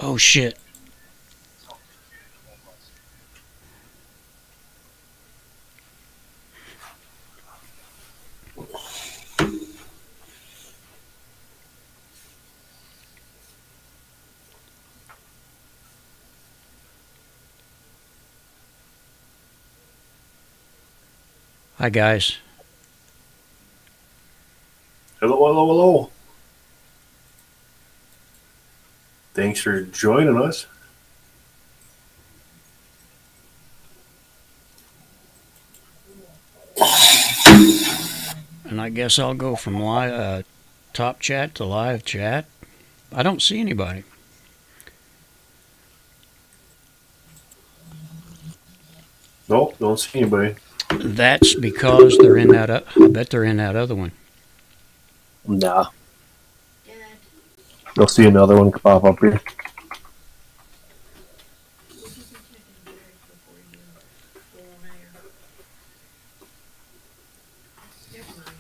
Oh shit. Hi guys. Hello, hello, hello. Thanks for joining us. And I guess I'll go from live top chat to live chat. I don't see anybody. Nope, don't see anybody. That's because they're in that. I bet they're in that other one. Nah. You'll see another one pop up here.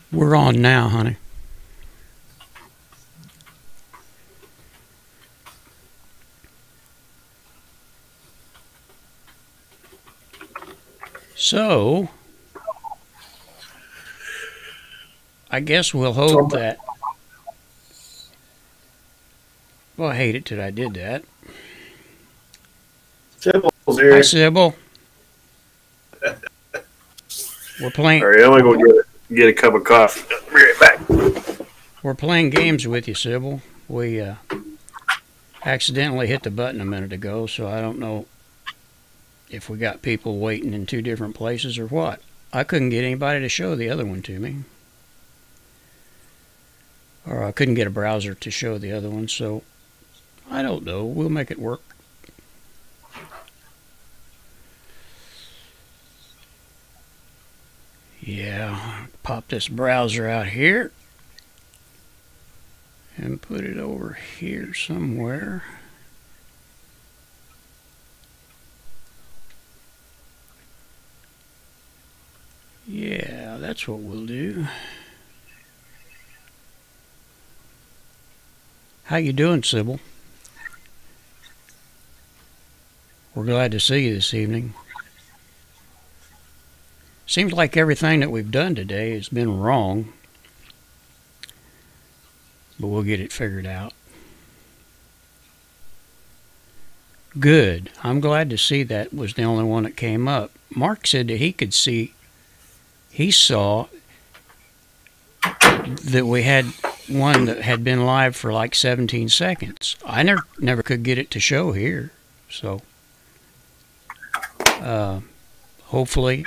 We're on now, honey. So, I guess we'll hope that. Well, I hate it that I did that. Sybil's here. Hi, Sybil. We're playing. All right, I'm gonna go get a cup of coffee. I'll be right back. We're playing games with you, Sybil. We accidentally hit the button a minute ago, so I don't know if we got people waiting in two different places or what. I couldn't get anybody to show the other one to me. Or I couldn't get a browser to show the other one, so I don't know. We'll make it work. Yeah, pop this browser out here and put it over here somewhere. Yeah, that's what we'll do. How you doing, Sybil? We're glad to see you this evening. Seems like everything that we've done today has been wrong, but we'll get it figured out. Good. I'm glad to see that was the only one that came up. Mark said that he could see, he saw that we had one that had been live for like 17 seconds. I never could get it to show here, so hopefully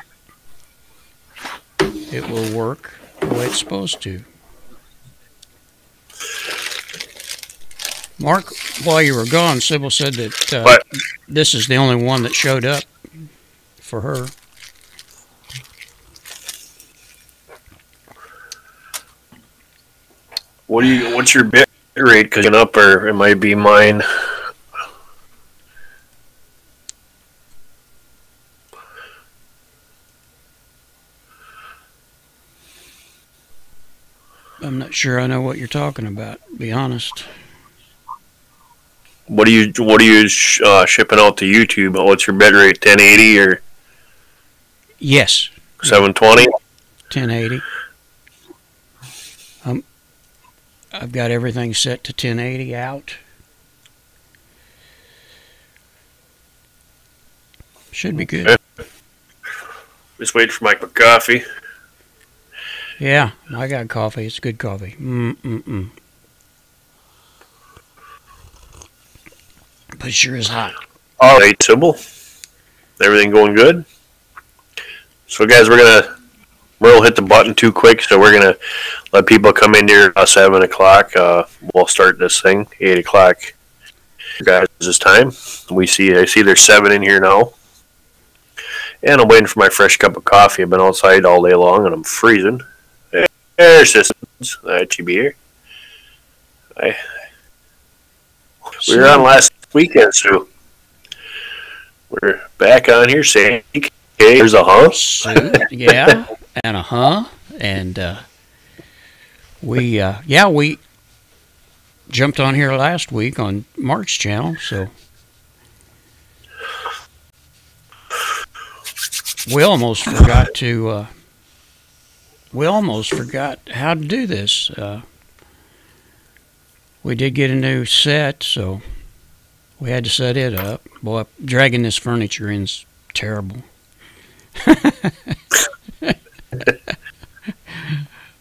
it will work the way it's supposed to. Mark, while you were gone, Sybil said that this is the only one that showed up for her. What's your bit rate? Because you're up, or it might be mine. I'm not sure I know what you're talking about, to be honest. What are you shipping out to YouTube? What's your bit rate? 1080 or? Yes. 720. 1080. I've got everything set to 1080 out. Should be good. Okay. Just wait for my cup of coffee. Yeah, I got coffee. It's good coffee. But it sure is hot. All right, Sybil. Everything going good? So, guys, Merle hit the button too quick, so we're going to let people come in here at 7 o'clock. We'll start this thing, 8 o'clock. Guys, this time. I see there's 7 in here now. And I'm waiting for my fresh cup of coffee. I've been outside all day long, and I'm freezing. There's systems. You be here. We were on last weekend, so we're back on here saying, hey, there's a Yeah, and a and we jumped on here last week on Mark's channel, so we almost forgot how to do this. We did get a new set, so we had to set it up. Boy, dragging this furniture in's terrible.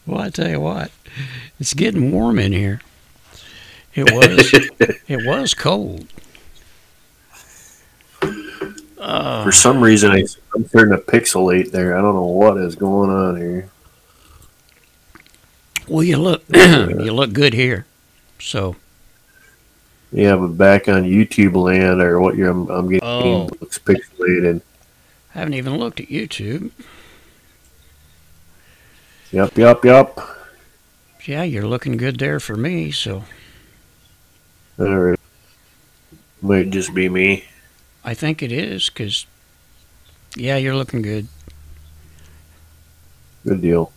Well, I tell you what, it's getting warm in here. It was cold. For some reason, I'm starting to pixelate there. I don't know what is going on here. Well, you look good here. So. Yeah, but back on YouTube land or what I'm getting looks pixelated. I haven't even looked at YouTube. Yep. Yeah, you're looking good there for me, so. All right. Might just be me. I think it is, because, yeah, you're looking good. Good deal.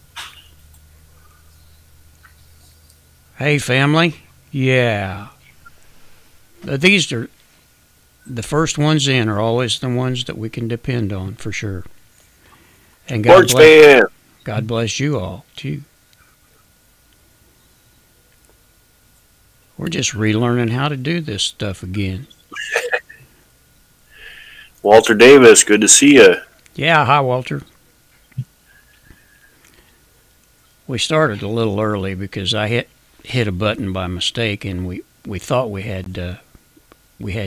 Hey, family. Yeah. These are, the first ones in are always the ones that we can depend on, for sure. And God bless you all, too. We're just relearning how to do this stuff again. Walter Davis, good to see you. Yeah, hi, Walter. We started a little early because I hit a button by mistake, and we thought we had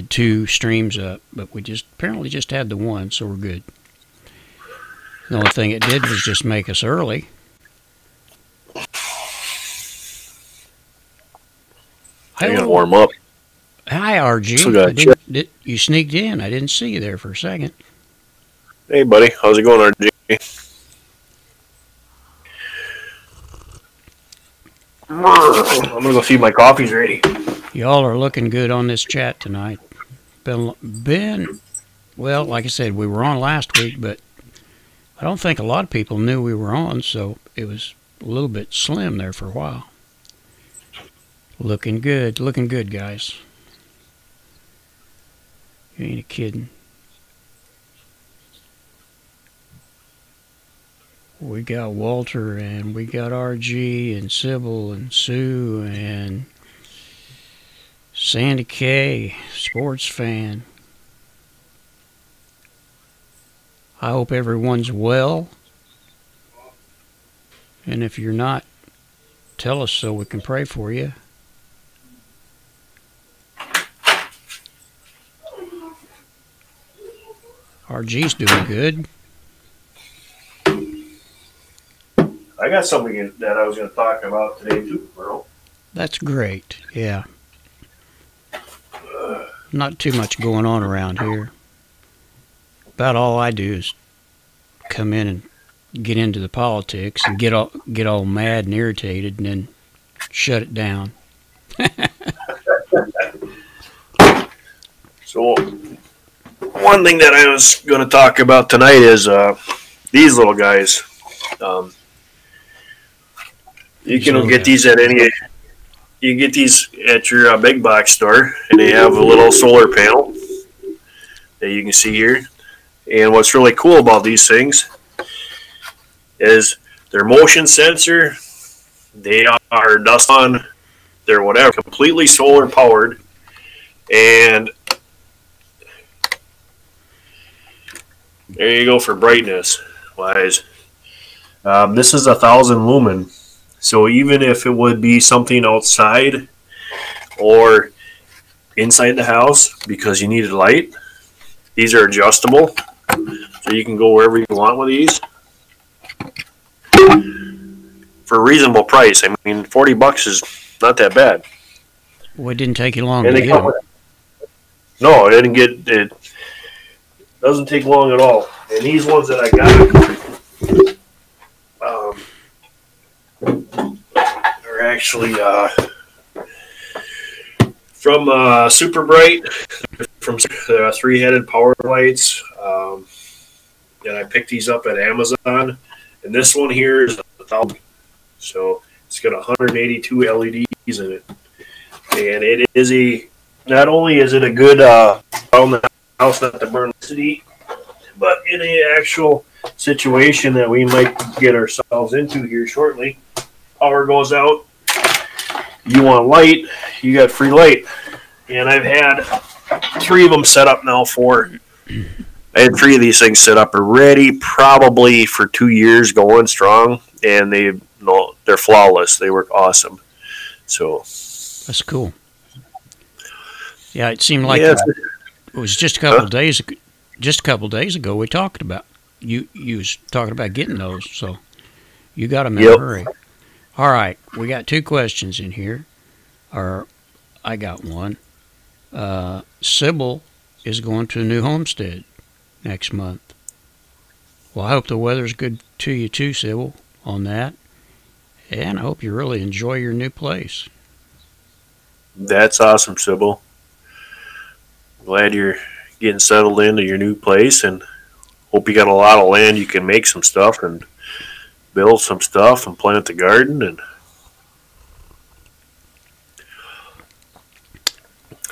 2 streams up, but we apparently just had the one, so we're good. The only thing it did was just make us early. I gotta warm up. Hi, RG. You sneaked in. I didn't see you there for a second. Hey, buddy. How's it going, RG? I'm gonna go see if my coffee's ready. Y'all are looking good on this chat tonight. Well, like I said, we were on last week, but I don't think a lot of people knew we were on, so it was a little bit slim there for a while. Looking good, guys. You ain't kidding. We got Walter, and we got RG, and Sybil, and Sue, and Sandy K, sports fan. I hope everyone's well. And if you're not, tell us so we can pray for you. RG's doing good. I got something that I was going to talk about today too, Merle. That's great, yeah. Not too much going on around here. About all I do is come in and get into the politics and get all mad and irritated and then shut it down. So, one thing that I was going to talk about tonight is these little guys. You can get these at any. You can get these at your big box store, and they have a little solar panel that you can see here. And what's really cool about these things is their motion sensor. They are dust on. They're whatever, completely solar powered, and there you go for brightness wise. This is 1,000 lumen. So even if it would be something outside or inside the house because you needed light, these are adjustable. So you can go wherever you want with these for a reasonable price. I mean, $40 is not that bad. Well, it didn't take you long to get them. No, it doesn't take long at all. And these ones that I got are actually from Super Bright, from 3-headed power lights. And I picked these up at Amazon. And this one here is 1,000. So it's got 182 LEDs in it. And it is not only is it a good around the house not to burn the city, but in a actual situation that we might get ourselves into here shortly, power goes out, you want light, you got free light. And I've had 3 of them set up now I had 3 of these things set up already, probably for 2 years going strong, and they're flawless. They work awesome. So that's cool. Yeah, it seemed like it was just a couple of days. Just a couple of days ago, we talked about you was talking about getting those. So you got them in a hurry. All right, we got 2 questions in here. Or I got one. Sybil is going to a new homestead next month. Well, I hope the weather's good to you too, Sybil, on that. And I hope you really enjoy your new place. That's awesome, Sybil. Glad you're getting settled into your new place, and hope you got a lot of land you can make some stuff and build some stuff and plant the garden. And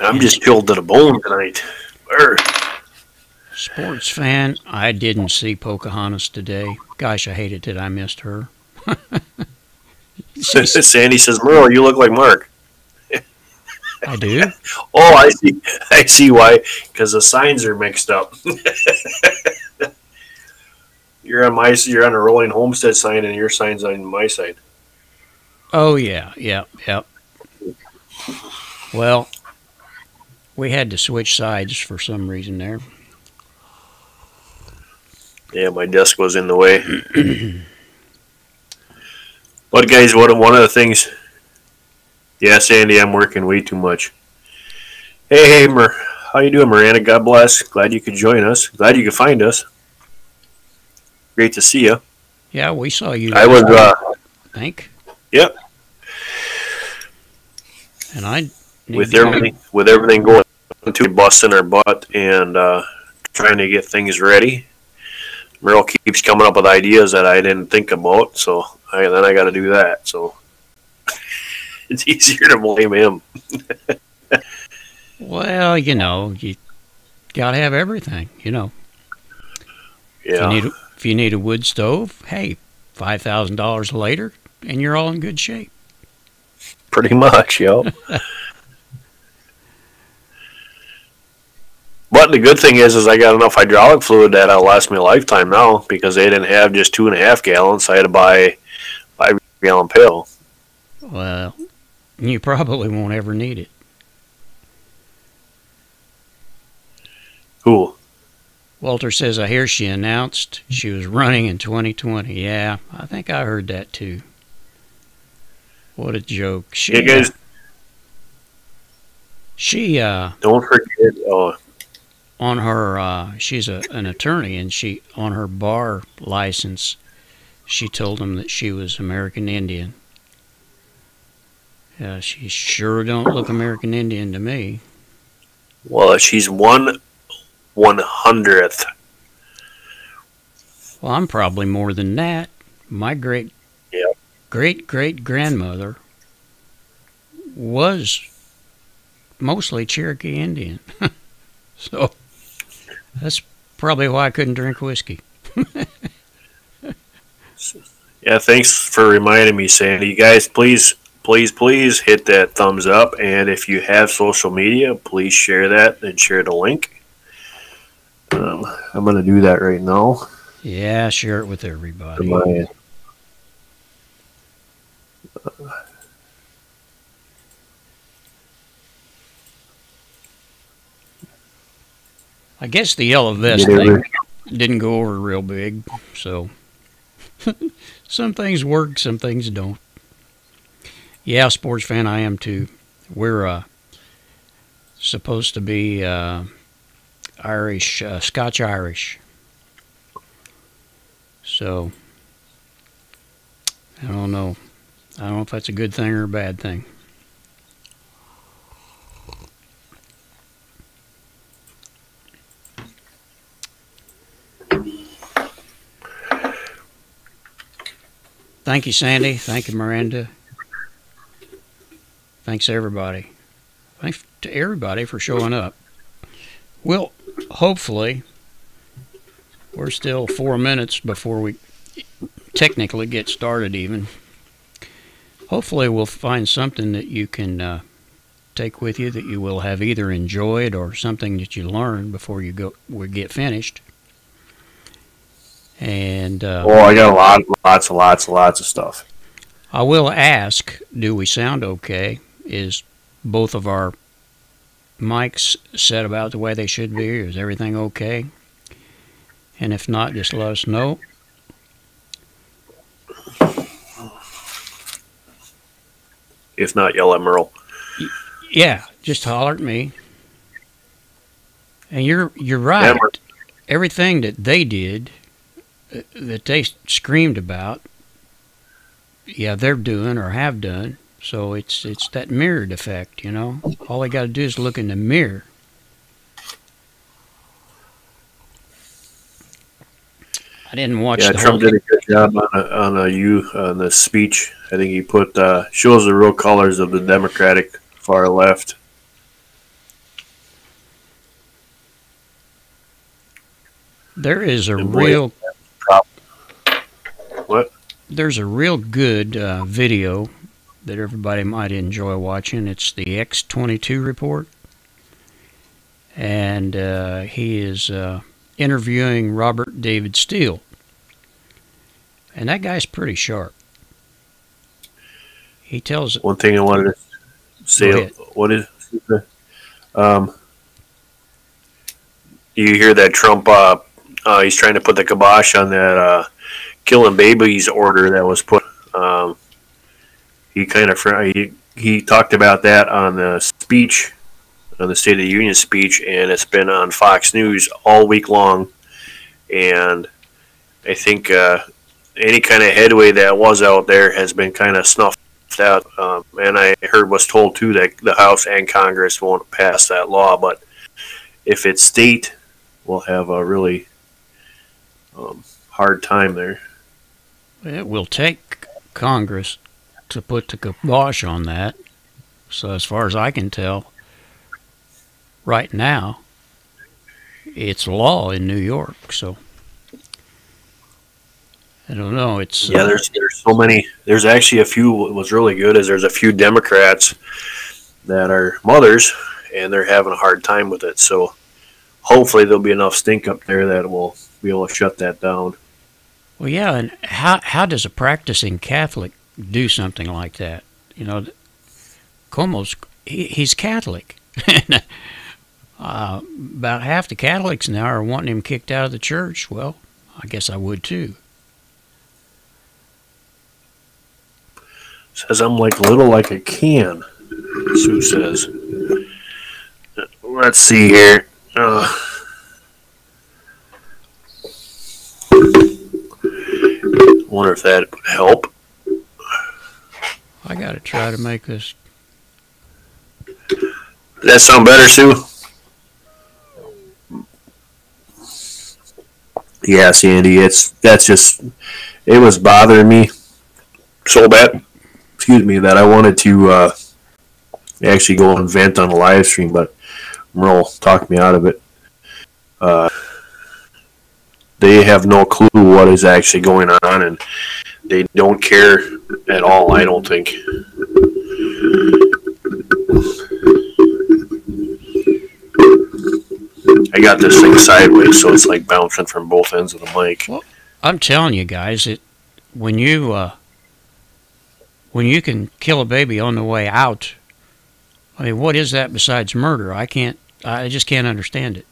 I'm just chilled to the bone tonight. Sports fan, I didn't see Pocahontas today. Gosh, I hated that I missed her. Sandy says, Merle, you look like Mark. I do? Oh, I see why. Because the signs are mixed up. You're on a rolling homestead sign, and your sign's on my side. Oh yeah. Well, we had to switch sides for some reason there. Yeah, my desk was in the way. But guys, one of the things. Yeah, Sandy, I'm working way too much. Hey, how you doing, Miranda? God bless. Glad you could join us. Glad you could find us. Great to see you. Yeah, we saw you. I was. Think. Yep. And I. With everything going to busting our butt and trying to get things ready, Merle keeps coming up with ideas that I didn't think about. So then I got to do that. So. It's easier to blame him. Well, you gotta have everything, Yeah. If you need a wood stove, hey, $5,000 later, and you're all in good shape. Pretty much, yo. But the good thing is I got enough hydraulic fluid that'll last me a lifetime now, because they didn't have just 2.5 gallons. So I had to buy a 5-gallon pail. Well, you probably won't ever need it. Who? Walter says, I hear she announced she was running in 2020. Yeah, I think I heard that too. What a joke. She don't forget. On her, she's an attorney, and on her bar license, she told them that she was American Indian. She sure don't look American Indian to me. Well, she's 1/100th. Well, I'm probably more than that. My great grandmother was mostly Cherokee Indian. So that's probably why I couldn't drink whiskey. Yeah, thanks for reminding me, Sandy. You guys, please hit that thumbs up. And if you have social media, please share that and share the link. I'm going to do that right now. Yeah, share it with everybody. I guess the yellow vest thing didn't go over real big, so some things work, some things don't. Yeah, sports fan, I am too. We're supposed to be Irish, Scotch-Irish. So, I don't know. I don't know if that's a good thing or a bad thing. Thank you, Sandy. Thank you, Miranda. Thanks, everybody. to everybody for showing up. Well, hopefully, we're still 4 minutes before we technically get started even. Hopefully we'll find something that you can take with you that you will have either enjoyed or something that you learn before we get finished. And I got lots of stuff. I will ask, do we sound okay? Is both of our mics set about the way they should be? Is everything okay? And if not, just let us know. If not, yell at Merle. Yeah, just holler at me. And you're right. Yeah, everything that they did, that they screamed about, yeah, they're doing or have done. So it's that mirrored effect, you know. All they got to do is look in the mirror. I didn't watch. Yeah, Trump did a good job on the speech. I think he put shows the real colors of the Democratic far left. There is a There's a real good video that everybody might enjoy watching. It's the X22 report, and he is interviewing Robert David Steele, and that guy's pretty sharp. He tells one thing I wanted to say. What is you hear that Trump? He's trying to put the kibosh on that killing babies order that was put. He talked about that on the speech, on the State of the Union speech, and it's been on Fox News all week long. And I think any kind of headway that was out there has been kind of snuffed out. And I was told too that the House and Congress won't pass that law, but if it's state, we'll have a really hard time there. It will take Congress to put the kibosh on that. So as far as I can tell, right now, it's law in New York. So I don't know. It's there's so many. There's actually a few. What was really good is there's a few Democrats that are mothers, and they're having a hard time with it. So hopefully there'll be enough stink up there that we'll be able to shut that down. Well, yeah, and how does a practicing Catholic do something like that? You know, Cuomo's he's Catholic. About half the Catholics now are wanting him kicked out of the church. Well, I guess I would too. Says I'm little like a can, Sue says. Let's see here. Wonder if that would help. I got to try to make this. Does that sound better, Sue? Yeah, Sandy. It was bothering me so bad. Excuse me, that I wanted to actually go and vent on a live stream, but Merle talked me out of it. They have no clue what is actually going on, and they don't care at all, I don't think. I got this thing sideways, so it's like bouncing from both ends of the mic. Well, I'm telling you guys, when you can kill a baby on the way out, I mean, what is that besides murder? I just can't understand it.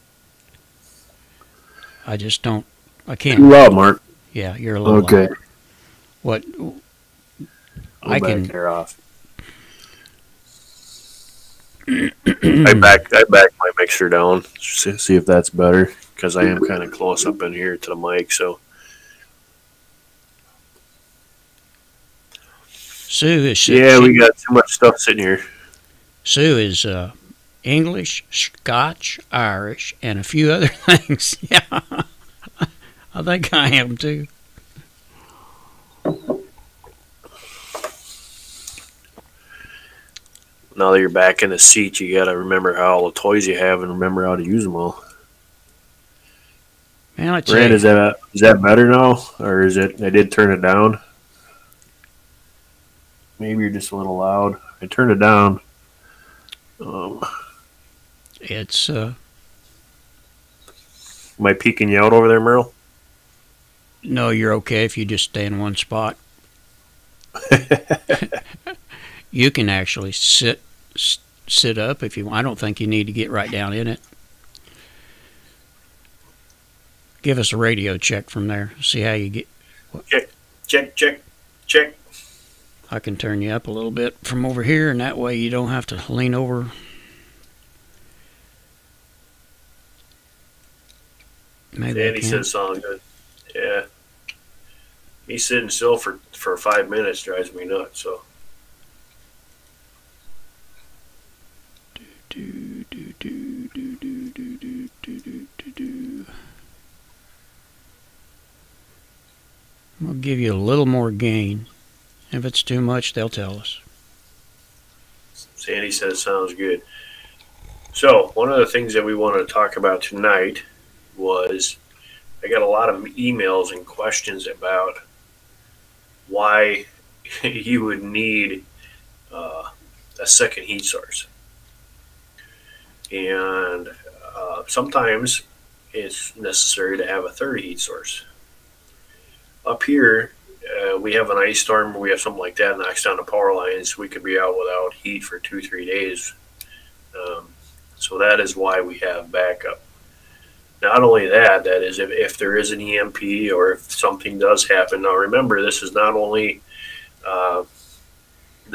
I just don't. I can't. Too loud, Mark. Yeah, you're a little okay. loud. What? I can. Hair off. I back my mixer down. See if that's better, because I am kind of close up in here to the mic. So. Sue is. Yeah, we got too much stuff sitting here. Sue is English, Scotch, Irish, and a few other things. Yeah, I think I am too. now that you're back in the seat, you got to remember how all the toys you have and remember how to use them all. Man, I tell Brad, you, is that better now, or is it? I did turn it down. Maybe you're just a little loud. I turned it down. Um, it's am I peeking you out over there, Merle? no, you're okay if you just stay in one spot. You can actually sit up if you want. I don't think you need to get right down in it. Give us a radio check from there. See how you get. Check. I can turn you up a little bit from over here, and that way you don't have to lean over. Maybe Danny said sound good. Yeah. He's sitting still for 5 minutes drives me nuts. So. We'll give you a little more gain. If it's too much, they'll tell us. Sandy said it sounds good. So, one of the things that we wanted to talk about tonight was I got a lot of emails and questions about why you would need a second heat source. And sometimes it's necessary to have a third heat source. Up here, we have an ice storm, we have something like that knocks down the power lines. We could be out without heat for 2-3 days. So that is why we have backup. Not only that, that is if there is an EMP or if something does happen. Now remember, this is not only the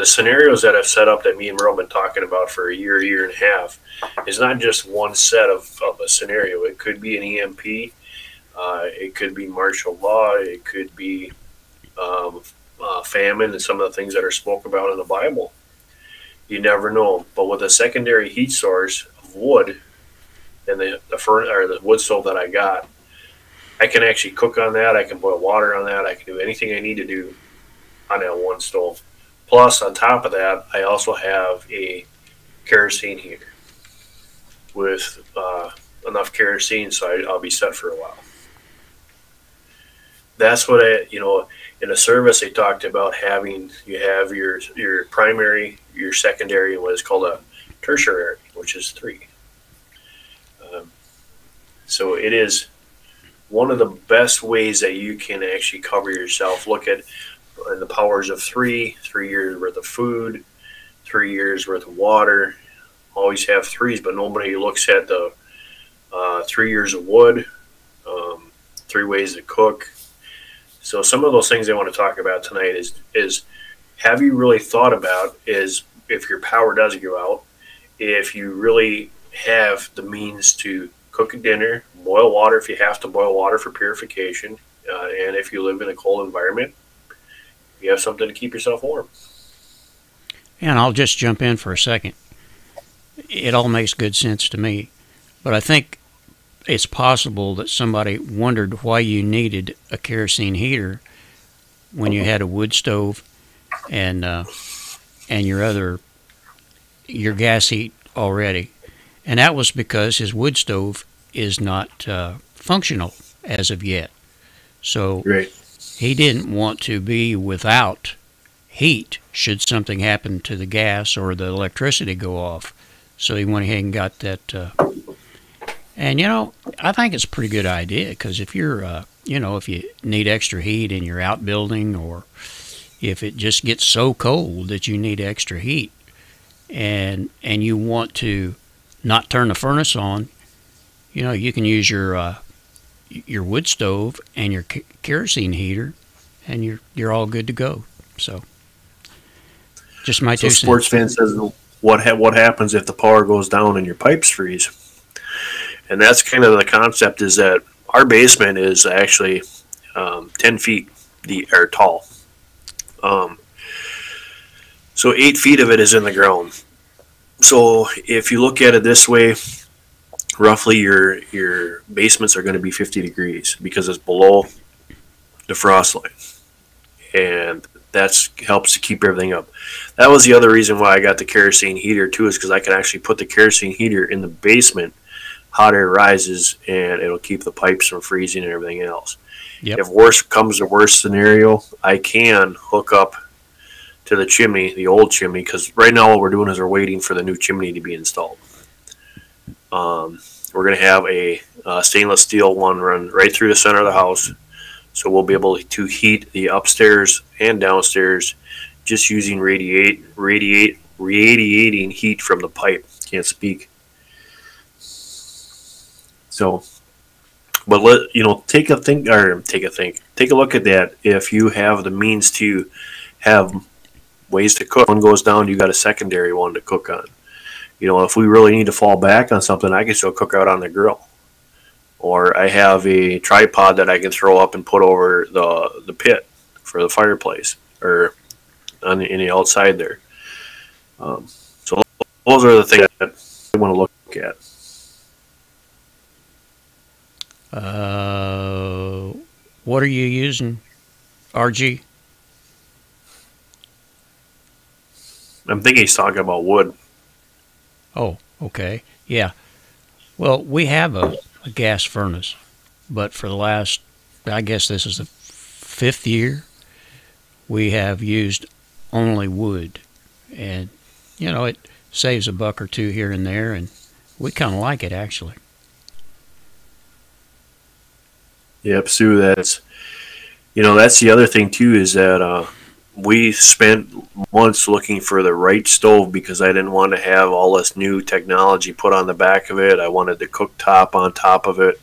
scenarios that I've set up that me and Merle have been talking about for a year and a half is not just one set of a scenario. It could be an EMP. It could be martial law. It could be famine and some of the things that are spoke about in the Bible. You never know. But with a secondary heat source of wood and the wood stove that I got, I can actually cook on that. I can boil water on that. I can do anything I need to do on that one stove. Plus, on top of that, I also have a kerosene heater with enough kerosene so I'll be set for a while. That's what in a service they talked about having. You have your primary, your secondary, and what is called a tertiary, which is 3. So it is one of the best ways that you can actually cover yourself. Look at the powers of 3 years worth of food, 3 years worth of water. Always have 3s, but nobody looks at the 3 years of wood, 3 ways to cook. So some of those things I want to talk about tonight is have you really thought about is if your power does go out, if you really have the means to cook a dinner, boil water if you have to boil water for purification, and if you live in a cold environment, you have something to keep yourself warm. And I'll just jump in for a second. It all makes good sense to me, but I think it's possible that somebody wondered why you needed a kerosene heater when you had a wood stove and your gas heat already, and that was because his wood stove is not functional as of yet. So Right. he didn't want to be without heat should something happen to the gas or the electricity go off. So he went ahead and got that. And, I think it's a pretty good idea because if you're, if you need extra heat in your outbuilding or if it just gets so cold that you need extra heat and you want to not turn the furnace on, you can use your wood stove and your kerosene heater and you're all good to go. So just my 2 cents. Sports fan says what happens if the power goes down and your pipes freeze? And that's kind of the concept is that our basement is actually 10 feet deep or tall. So 8 feet of it is in the ground. So if you look at it this way, roughly your basements are going to be 50 degrees because it's below the frost line. And That helps to keep everything up. That was the other reason why I got the kerosene heater too, is because I can actually put the kerosene heater in the basement. Hot air rises, and it'll keep the pipes from freezing and everything else. Yep. If worse comes to worst scenario, I can hook up to the chimney, the old chimney, because right now what we're doing is we're waiting for the new chimney to be installed. We're going to have a stainless steel one run right through the center of the house, so we'll be able to heat the upstairs and downstairs just using radiating heat from the pipe. Can't speak. So, but take a look at that. If you have the means to have ways to cook, one goes down, you got a secondary one to cook on. If we really need to fall back on something, I can still cook out on the grill. Or I have a tripod that I can throw up and put over the pit for the fireplace, or in the outside there. So those are the things that I want to look at. What are you using, RG? I'm thinking he's talking about wood. Oh, okay. Yeah. Well, we have a gas furnace, but for the last, I guess this is the 5th year, we have used only wood. And, it saves $1 or $2 here and there, and we kind of like it, actually. Yep, Sue, that's the other thing, too, is that we spent months looking for the right stove because I didn't want to have all this new technology put on the back of it. I wanted the cooktop on top of it.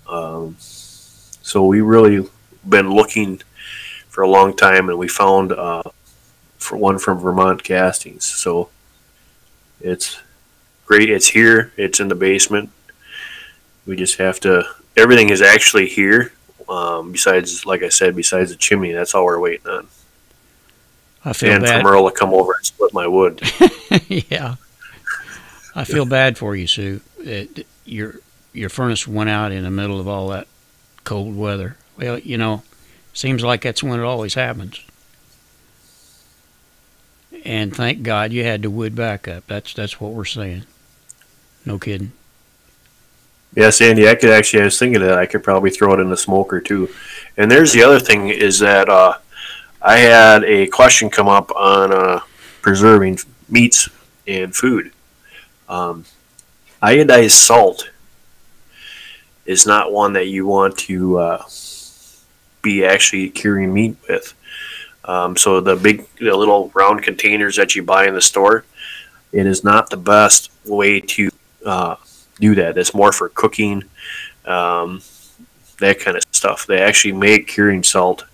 So we really been looking for a long time, and we found for one from Vermont Castings. So it's great. It's here. It's in the basement. We just have to. Everything is actually here. Besides, like I said, besides the chimney, that's all we're waiting on. I feel bad. For Merle to come over and split my wood. Yeah. I feel bad for you, Sue. Your furnace went out in the middle of all that cold weather. Well, seems like that's when it always happens. And thank God you had the wood backup. That's what we're saying. No kidding. Yes, Andy, I was thinking that I could probably throw it in the smoker too. And there's the other thing is that I had a question come up on preserving meats and food. Iodized salt is not one that you want to be actually curing meat with. So the little round containers that you buy in the store, it is not the best way to do that. It's more for cooking, that kind of stuff. They actually make curing salt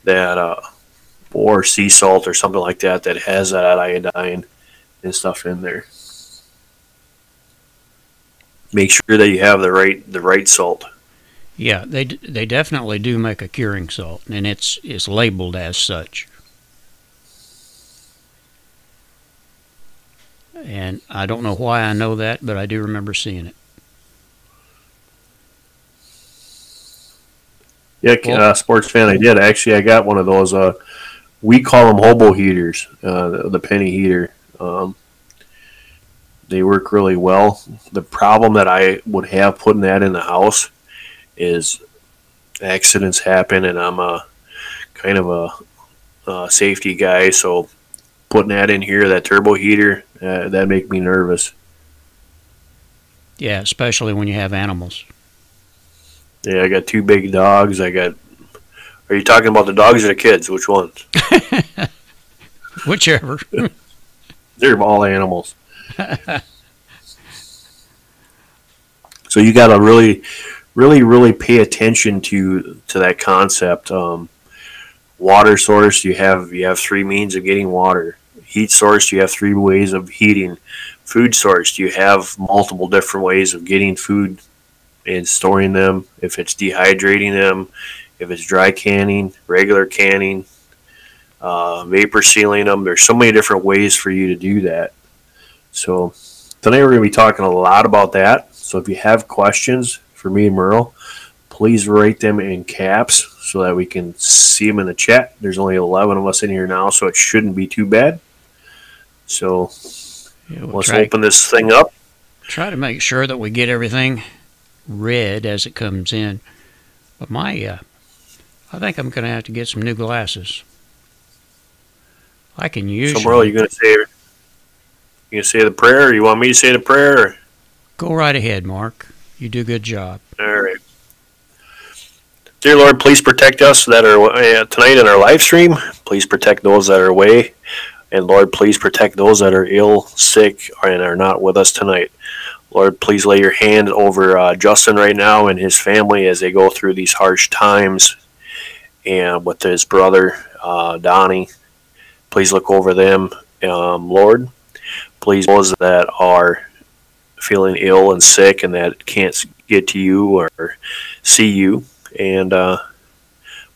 that or sea salt or something like that has that iodine and stuff in there. Make sure that you have the right salt. Yeah, they definitely do make a curing salt, and it's labeled as such. And I don't know why I know that, but I do remember seeing it. Yeah, sports fan, I did. Actually, I got one of those. We call them hobo heaters, the penny heater. They work really well. The problem that I would have putting that in the house is accidents happen, and I'm a kind of a safety guy, so putting that in here, that turbo heater, that make me nervous. Yeah, especially when you have animals. Yeah, I got 2 big dogs. Are you talking about the dogs or the kids? Which ones? Whichever. They're all animals. So you got to really, really, really pay attention to that concept. Water source, you have 3 means of getting water. Heat source, you have 3 ways of heating. Food source, you have multiple different ways of getting food and storing them. If it's dehydrating them, if it's dry canning, regular canning, vapor sealing them. There's so many different ways for you to do that. So tonight we're going to be talking a lot about that. So if you have questions for me and Merle, please write them in caps so that we can see them in the chat. There's only 11 of us in here now, so it shouldn't be too bad. So Yeah, let's open this thing up. Try to make sure that we get everything read as it comes in. But I think I'm going to have to get some new glasses. I can usually. So, Merle, you going to say the prayer, or you want me to say the prayer? Or? Go right ahead, Mark. You do a good job. All right. Dear Lord, please protect us that are tonight in our live stream. Please protect those that are away. And Lord, please protect those that are ill, sick, and are not with us tonight. Lord, please lay your hand over Justin right now and his family as they go through these harsh times. And with his brother, Donnie, please look over them. Lord, please those that are feeling ill and sick and that can't get to you or see you. And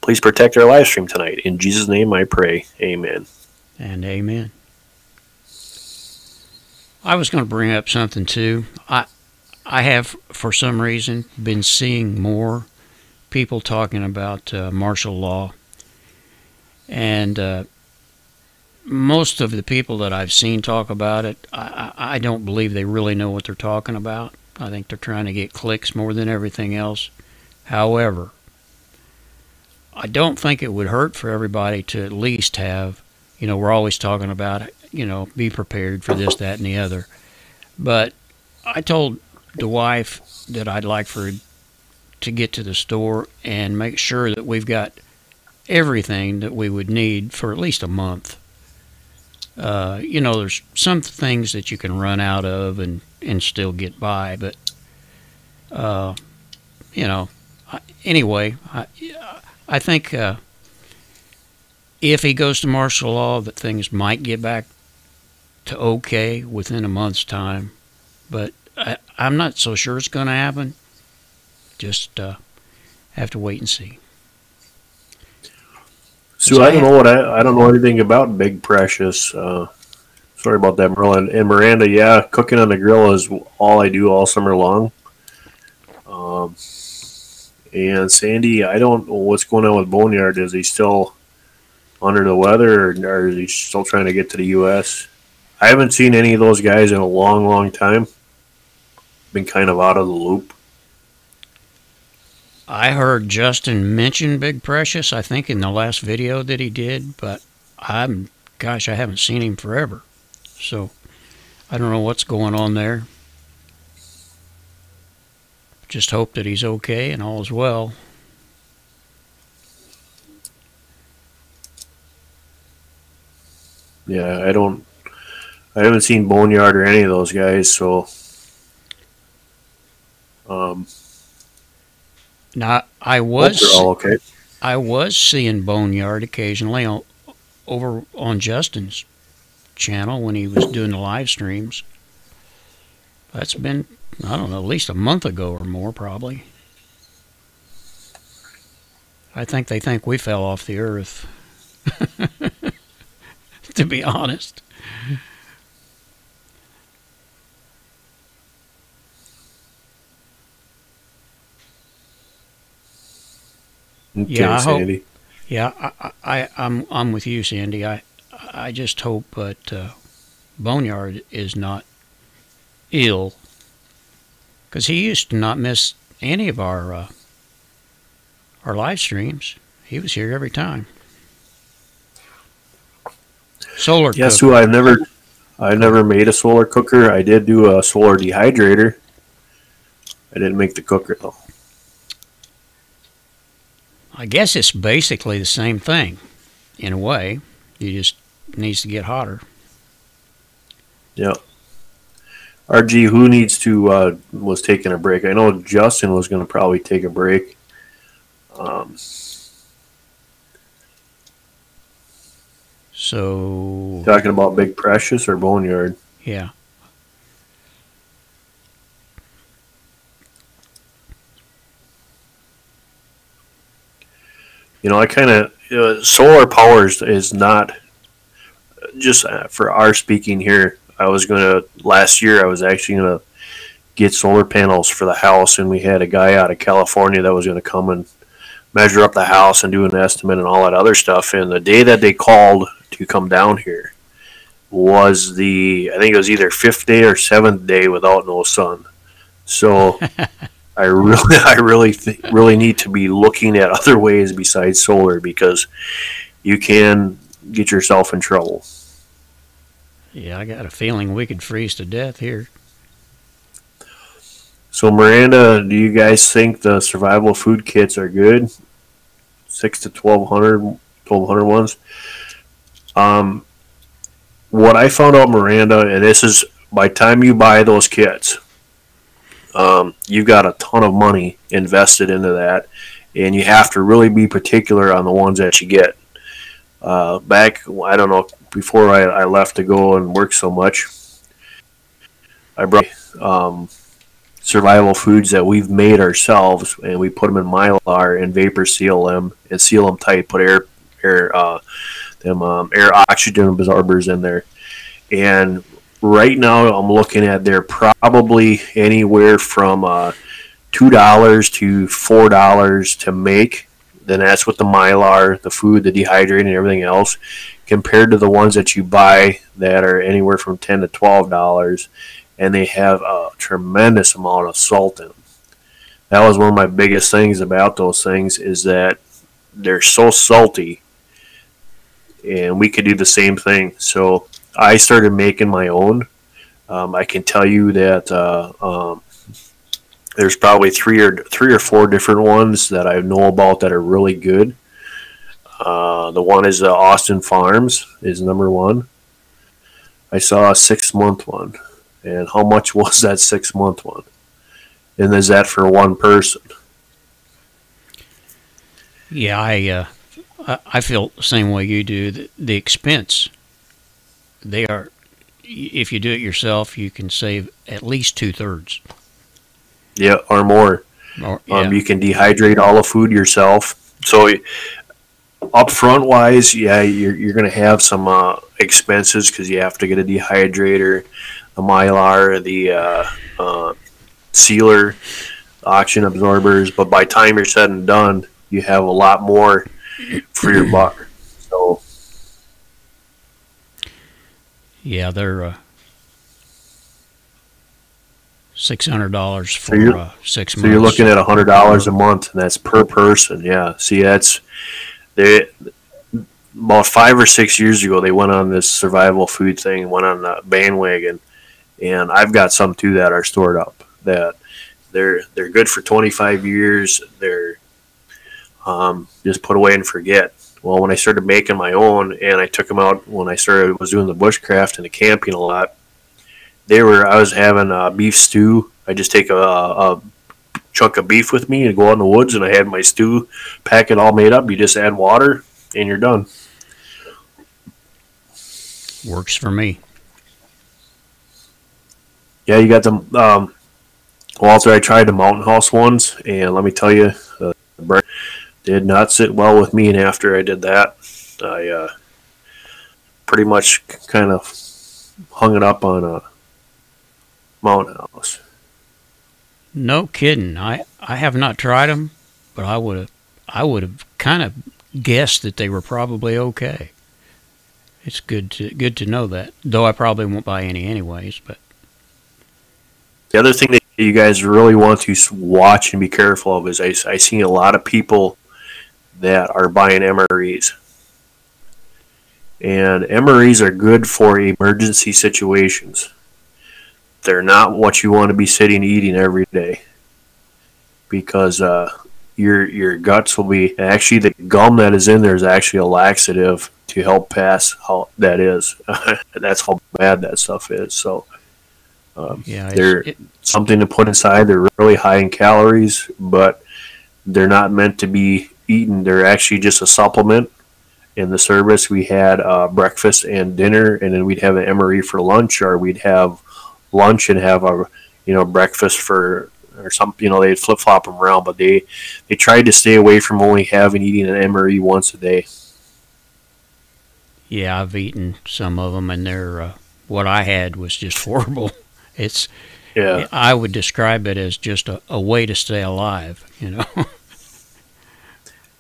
please protect our live stream tonight. In Jesus' name I pray. Amen. And amen. I was going to bring up something too. I have, for some reason, been seeing more people talking about martial law. And most of the people that I've seen talk about it, I don't believe they really know what they're talking about. I think they're trying to get clicks more than everything else. However, I don't think it would hurt for everybody to at least have, we're always talking about, be prepared for this, that, and the other. But I told the wife that I'd like for her to get to the store and make sure that we've got everything that we would need for at least a month. There's some things that you can run out of and still get by, but, anyway, I think if he goes to martial law, that things might get back to okay within a month's time, but I'm not so sure it's going to happen. Just have to wait and see. So I don't know anything about Big Precious. Sorry about that, Merle. And Miranda, yeah, cooking on the grill is all I do all summer long. And Sandy, I don't know what's going on with Boneyard. Is he still under the weather, or is he still trying to get to the U.S.? I haven't seen any of those guys in a long, long time. Been kind of out of the loop. I heard Justin mention Big Precious, I think, in the last video that he did, but I haven't seen him forever. So I don't know what's going on there. Just hope that he's okay and all is well. Yeah, I haven't seen Boneyard or any of those guys, so now I was seeing Boneyard occasionally over on Justin's channel when he was doing the live streams. That's been, I don't know, at least a month ago or more, probably. I think they think we fell off the earth, to be honest. Okay, yeah, Sandy. I'm with you, Sandy. I just hope that Boneyard is not ill, because he used to not miss any of our live streams. He was here every time. Solar cooker. Yes, I've never made a solar cooker. I did do a solar dehydrator. I didn't make the cooker though. I guess it's basically the same thing, in a way. It just needs to get hotter. Yeah. RG, who needs to was taking a break? I know Justin was going to probably take a break. So talking about Big Precious or Boneyard? Yeah. I kind of solar power is not just for our speaking here. Last year I was actually going to get solar panels for the house, and we had a guy out of California that was going to come and measure up the house and do an estimate and all that other stuff. And the day that they called to come down here was I think it was either fifth day or seventh day without no sun. So I really need to be looking at other ways besides solar, because you can get yourself in trouble. Yeah, I got a feeling we could freeze to death here. So Miranda, do you guys think the survival food kits are good? 6 to 1200 ones. What I found out, Miranda, and this is by the time you buy those kits, you've got a ton of money invested into that, and you have to really be particular on the ones that you get. Back, I don't know, before I left to go and work so much, I brought survival foods that we've made ourselves, and we put them in Mylar and vapor seal them and seal them tight. Put air oxygen absorbers in there, and right now I'm looking at they're probably anywhere from $2 to $4 to make. Then that's with the Mylar, the food, the dehydrating, and everything else, compared to the ones that you buy that are anywhere from $10 to $12, and they have a tremendous amount of salt in them. That was one of my biggest things about those things, is that they're so salty, and we could do the same thing. So I started making my own. I can tell you that there's probably three or four different ones that I know about that are really good. The one is Austin Farms is number one. I saw a 6-month one, and how much was that 6-month one? And is that for one person? Yeah, I feel the same way you do. The expense, they are. If you do it yourself, you can save at least 2/3. Yeah, or more. Yeah. You can dehydrate all the food yourself. So upfront wise, yeah, you're going to have some expenses, because you have to get a dehydrator, a Mylar, the sealer, oxygen absorbers. But by the time you're said and done, you have a lot more for your buck. So yeah, they're $600 for 6 months. So you're looking at $100 a month, and that's per person. Yeah. See, that's about 5 or 6 years ago, they went on this survival food thing, went on the bandwagon, and I've got some too that are stored up. That they're good for 25 years. They're just put away and forget. Well, when I started making my own, and I took them out when I was doing the bushcraft and the camping a lot, I was having a beef stew. I just take a chunk of beef with me and go out in the woods, and I had my stew packet all made up. You just add water, and you're done. Works for me. Yeah, you got the Walter. I tried the Mountain House ones, and let me tell you, the burn did not sit well with me. And after I did that, I pretty much kind of hung it up on a Mountain House. No kidding. I have not tried them, but I would have kind of guessed that they were probably okay. It's good to know that, though I probably won't buy any anyways. But the other thing that you guys really want to watch and be careful of is I see a lot of people that are buying MREs. And MREs are good for emergency situations. They're not what you want to be sitting eating every day, because your guts will be, actually the gum that is in there is actually a laxative to help pass how that is. That's how bad that stuff is. So yeah, they're something to put inside. They're really high in calories, but they're not meant to be eaten. They're actually just a supplement. In the service, we had breakfast and dinner, and then we'd have an MRE for lunch, or we'd have lunch and have a breakfast for, or something. They'd flip flop them around, but they tried to stay away from only eating an MRE once a day. Yeah, I've eaten some of them, and they're what I had was just horrible. It's Yeah. I would describe it as just a way to stay alive, you know.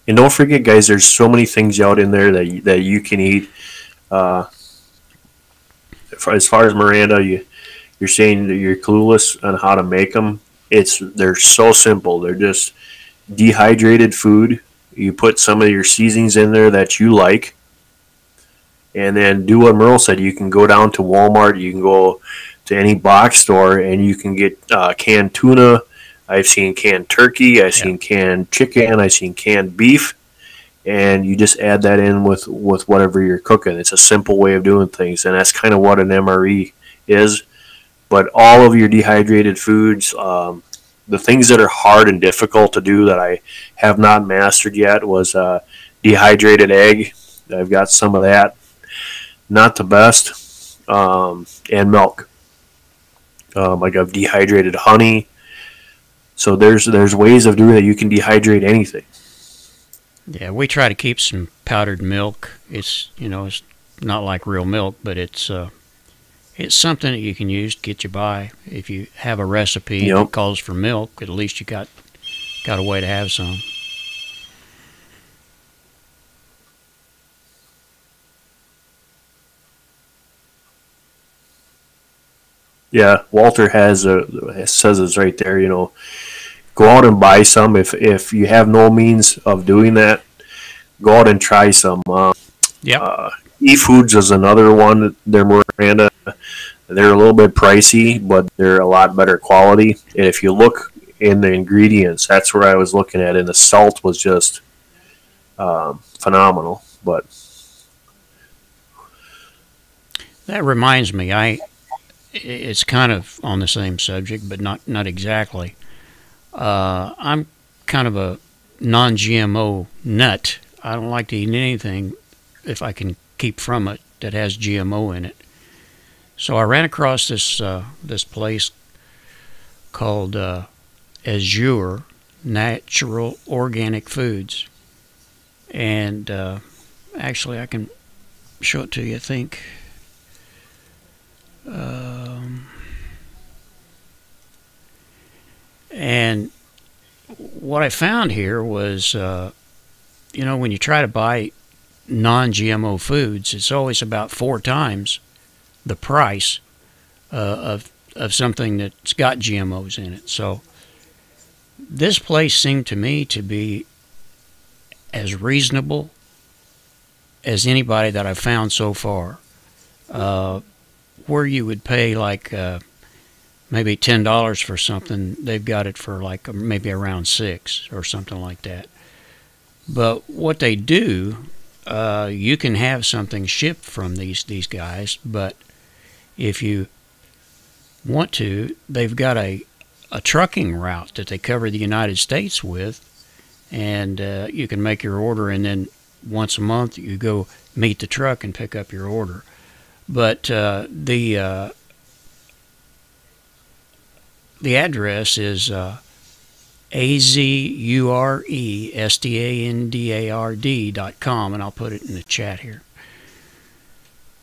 And don't forget, guys, there's so many things out in there that you can eat. Uh, as far as Miranda, you're saying that you're clueless on how to make them. They're so simple. They're just dehydrated food. You put some of your seasonings in there that you like, and then do what Merle said. You can go down to Walmart. You can go to any box store, and you can get canned tuna. I've seen canned turkey. I've Yeah. seen canned chicken. I've seen canned beef, and you just add that in with whatever you're cooking. It's a simple way of doing things, and that's kind of what an MRE is. But all of your dehydrated foods, the things that are hard and difficult to do that I have not mastered yet was dehydrated egg. I've got some of that. Not the best. And milk. Like I've dehydrated honey. So there's ways of doing it. You can dehydrate anything. Yeah, we try to keep some powdered milk. It's not like real milk, but it's something that you can use to get you by. If you have a recipe Yep. that calls for milk, at least you got a way to have some. Yeah, Walter says it's right there. Go out and buy some if you have no means of doing that. Go out and try some. Yep. E-Foods is another one. They're Miranda. They're a little bit pricey, but they're a lot better quality. And if you look in the ingredients, that's where I was looking at, and the salt was just phenomenal. But That reminds me, it's kind of on the same subject, but not exactly. I'm kind of a non-GMO nut. I don't like to eat anything if I can keep from it that has GMO in it. So I ran across this place called Azure Natural Organic Foods, and actually I can show it to you. I think. And what I found here was, when you try to buy non-GMO foods, it's always about 4 times the price of something that's got GMOs in it. So this place seemed to me to be as reasonable as anybody that I've found so far. Where you would pay like maybe $10 for something, they've got it for like maybe around 6 or something like that. But what they do, you can have something shipped from these guys, but if you want to, they've got a trucking route that they cover the United States with, and you can make your order, and then once a month you go meet the truck and pick up your order. But the address is azurestandard.com, and I'll put it in the chat here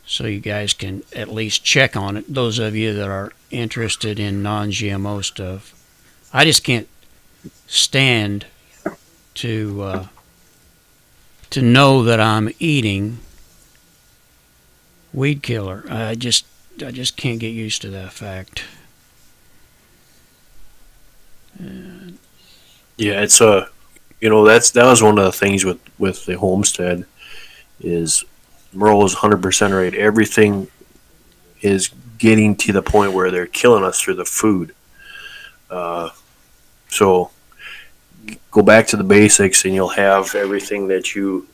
so you guys can at least check on it. Those of you that are interested in non-GMO stuff, I just can't stand to know that I'm eating weed killer. I just can't get used to that fact. yeah, it's that was one of the things with the homestead is Merle is 100% right. Everything is getting to the point where they're killing us through the food. So go back to the basics, and you'll have everything that you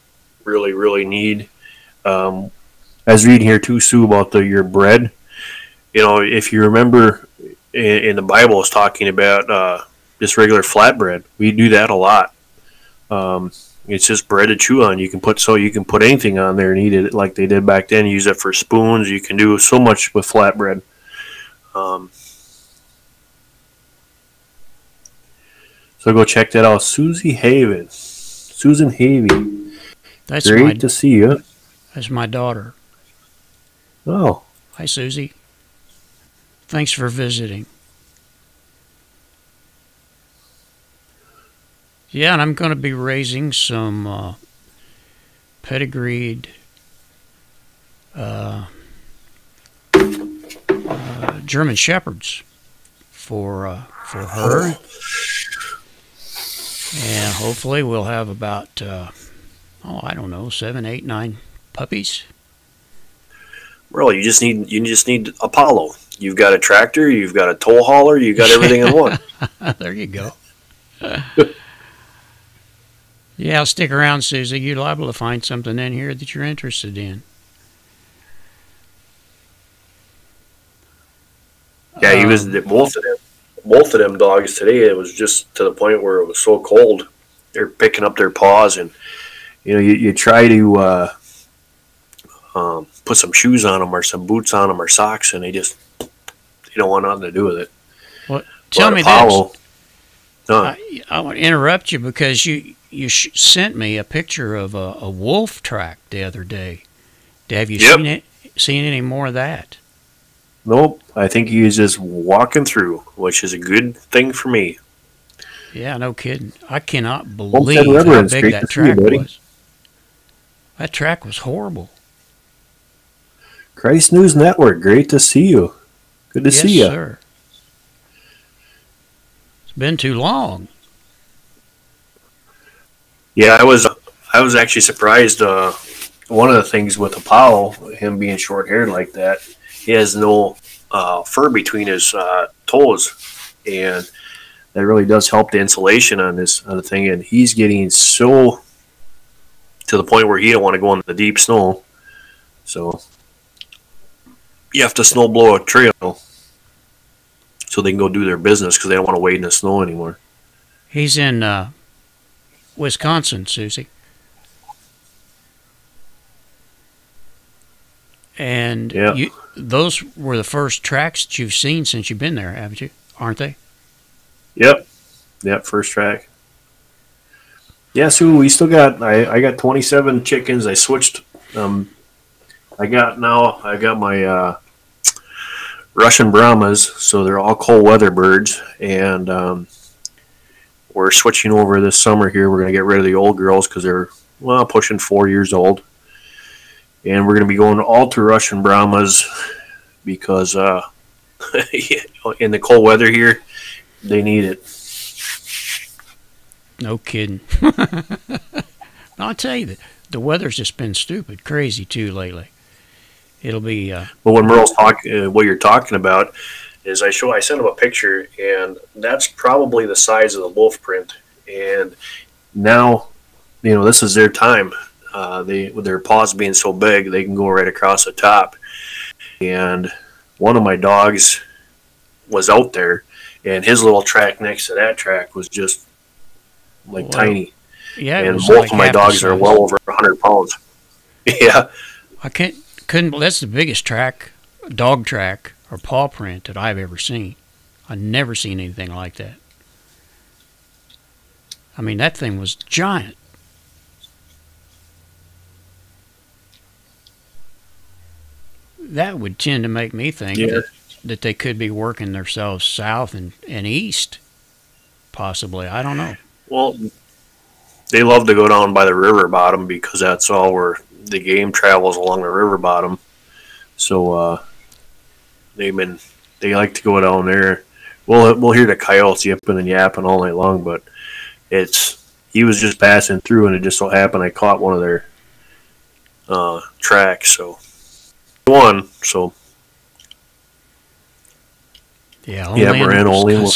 really, really need. I was reading here too, Sue, about your bread. If you remember in the Bible, it's talking about just regular flatbread. We do that a lot. It's just bread to chew on. You can put anything on there and eat it like they did back then. Use it for spoons. You can do so much with flatbread. So go check that out. Susan Havey. That's Great to see you. That's my daughter. Oh. Hi, Susie. Thanks for visiting. Yeah, and I'm going to be raising some pedigreed uh, German Shepherds for her, and hopefully we'll have about I don't know, 7, 8, 9 puppies. Really, you just need Apollo. You've got a tractor, you've got a tow hauler, you've got everything in one. There you go. Yeah, stick around, Susie. You're liable to find something in here that you're interested in. Yeah, he was both of them dogs today. It was just to the point where it was so cold. They're picking up their paws, and you try to put some shoes on them or some boots on them or socks, and they don't want nothing to do with it. Well, tell me Apollo, this. I want to interrupt you because you sent me a picture of a wolf track the other day. Have you seen any more of that? Nope. I think he was just walking through, which is a good thing for me. Yeah, no kidding. I cannot believe how big that track was. That track was horrible. Christ News Network, great to see you. Good to see you. Yes, sir. It's been too long. Yeah, I was actually surprised. One of the things with Apollo, him being short-haired like that, he has no fur between his toes, and that really does help the insulation on the thing. And he's getting so to the point where he don't want to go in the deep snow, so you have to snow blow a trail so they can go do their business because they don't want to wade in the snow anymore. He's in Wisconsin, Susie. And those were the first tracks that you've seen since you've been there, haven't you? Aren't they? Yep, first track. Yeah, so we still got. I got 27 chickens. I switched. I got my Russian Brahmas, so they're all cold weather birds, and we're switching over this summer here. We're going to get rid of the old girls because they're pushing 4 years old. And we're going to be going all to Russian Brahmas because in the cold weather here, they need it. No kidding. I'll tell you, the weather's just been stupid, crazy too lately. It'll be. Well, when Merle's talking, what you're talking about is I sent him a picture, and that's probably the size of the wolf print. And now, this is their time. With their paws being so big, they can go right across the top. And one of my dogs was out there, and his little track next to that track was just tiny. Yeah, and both of my dogs are well over 100 pounds. Yeah, couldn't. That's the biggest dog track or paw print that I've ever seen. I've never seen anything like that. I mean, that thing was giant. That would tend to make me think that they could be working themselves south and east, possibly. I don't know. Well, they love to go down by the river bottom because that's all where the game travels, along the river bottom. So they like to go down there. We'll hear the coyotes yipping and yapping all night long, but he was just passing through, and it just so happened I caught one of their tracks. So. So we're in only.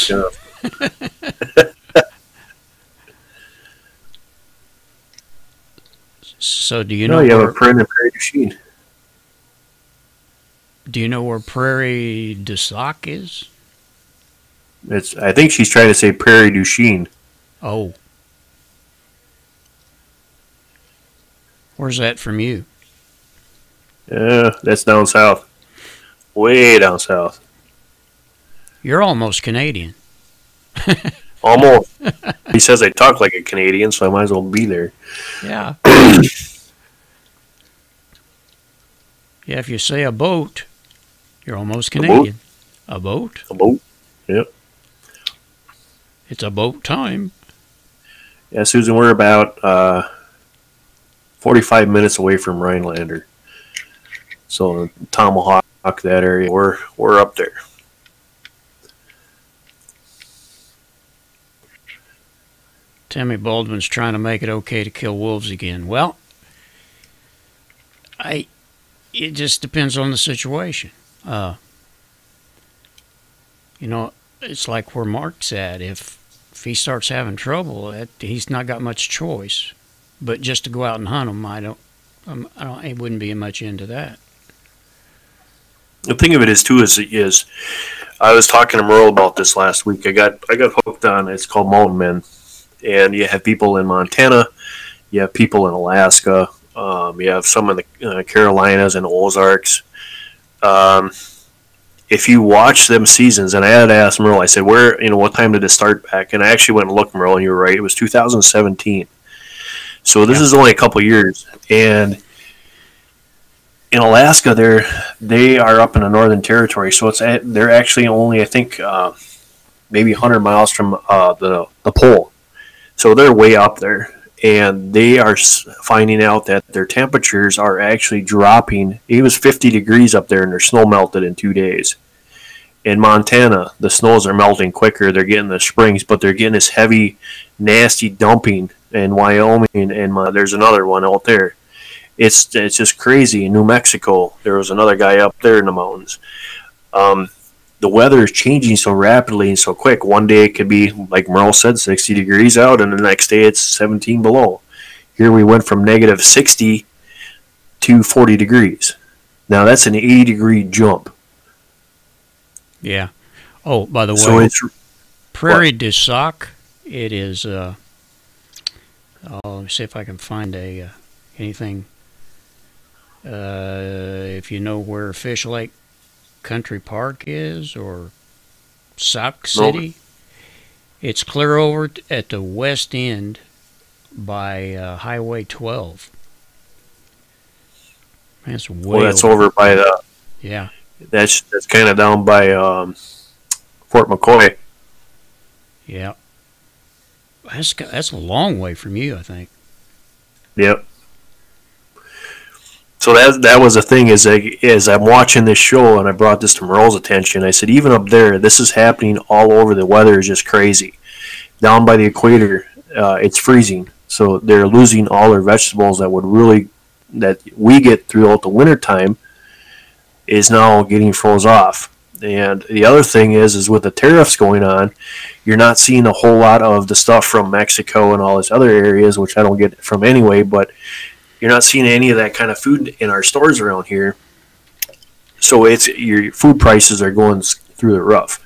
So do you know? You have a Prairie Duchesne. Do you know where Prairie du Sac is? I think she's trying to say Prairie Duchesne. Oh, where's that from you? That's down south. Way down south. You're almost Canadian. Almost. He says I talk like a Canadian, so I might as well be there. Yeah. Yeah, if you say a boat, you're almost Canadian. A boat? A boat. Yep. It's a boat time. Yeah, Susan, we're about 45 minutes away from Rhinelander. So Tomahawk, that area, we're up there. Tammy Baldwin's trying to make it okay to kill wolves again. Well, it just depends on the situation. You know, it's like where Mark's at. If he starts having trouble, he's not got much choice. But just to go out and hunt them, I wouldn't be much into that. The thing of it is too is I was talking to Merle about this last week. I got hooked on it's called Mountain Men, and you have people in Montana, you have people in Alaska, you have some in the Carolinas and Ozarks. If you watch them seasons, and I had to ask Merle, I said, what time did it start back? And I actually went and looked, Merle, and you were right. It was 2017. So this is only a couple years. And in Alaska, they are up in the Northern Territory. So they're actually only, I think, maybe 100 miles from the pole. So they're way up there. And they are finding out that their temperatures are actually dropping. It was 50 degrees up there, and their snow melted in 2 days. In Montana, the snows are melting quicker. They're getting the springs, but they're getting this heavy, nasty dumping in Wyoming, and there's another one out there. It's just crazy. In New Mexico, there was another guy up there in the mountains. The weather is changing so rapidly and so quick. One day it could be, like Merle said, 60 degrees out, and the next day it's 17 below. Here we went from negative 60 to 40 degrees. Now that's an 80-degree jump. Yeah. Oh, by the way, so it's, Prairie du Sac, it is, let me see if I can find anything. If you know where Fish Lake Country Park is, or Sauk City. Nope. It's clear over at the west end by Highway 12. That's way that's over by the... Yeah. That's kind of down by Fort McCoy. Yeah. That's a long way from you, I think. Yep. So that was the thing is I'm watching this show, and I brought this to Merle's attention. I said, even up there, this is happening all over. The weather is just crazy. Down by the equator, it's freezing. So they're losing all their vegetables that we get throughout the wintertime is now getting froze off. And the other thing is with the tariffs going on, you're not seeing a whole lot of the stuff from Mexico and all these other areas, which I don't get from anyway, but you're not seeing any of that kind of food in our stores around here. So your food prices are going through the roof.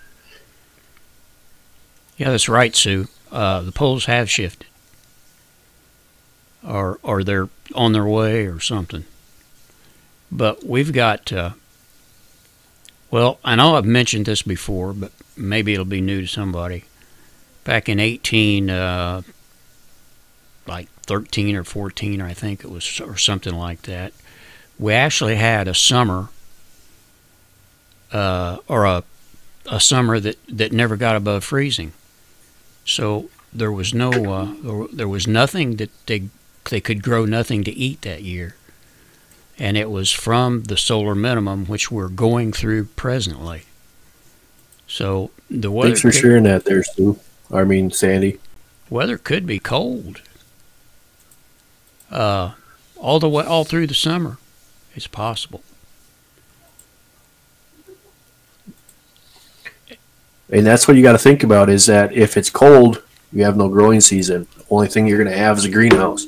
Yeah, that's right, Sue. The poles have shifted. Or they're on their way or something. But we've got... well, I know I've mentioned this before, but maybe it'll be new to somebody. Back in 13 or 14, I think it was, or something like that, we actually had a summer, or a summer that never got above freezing. So there was there was nothing that they could grow nothing to eat that year. And it was from the solar minimum, which we're going through presently. So the weather... Thanks for sharing that there, Stu. Sandy. Weather could be cold. All through the summer. It's possible. And that's what you got to think about is that if it's cold, you have no growing season. The only thing you're going to have is a greenhouse.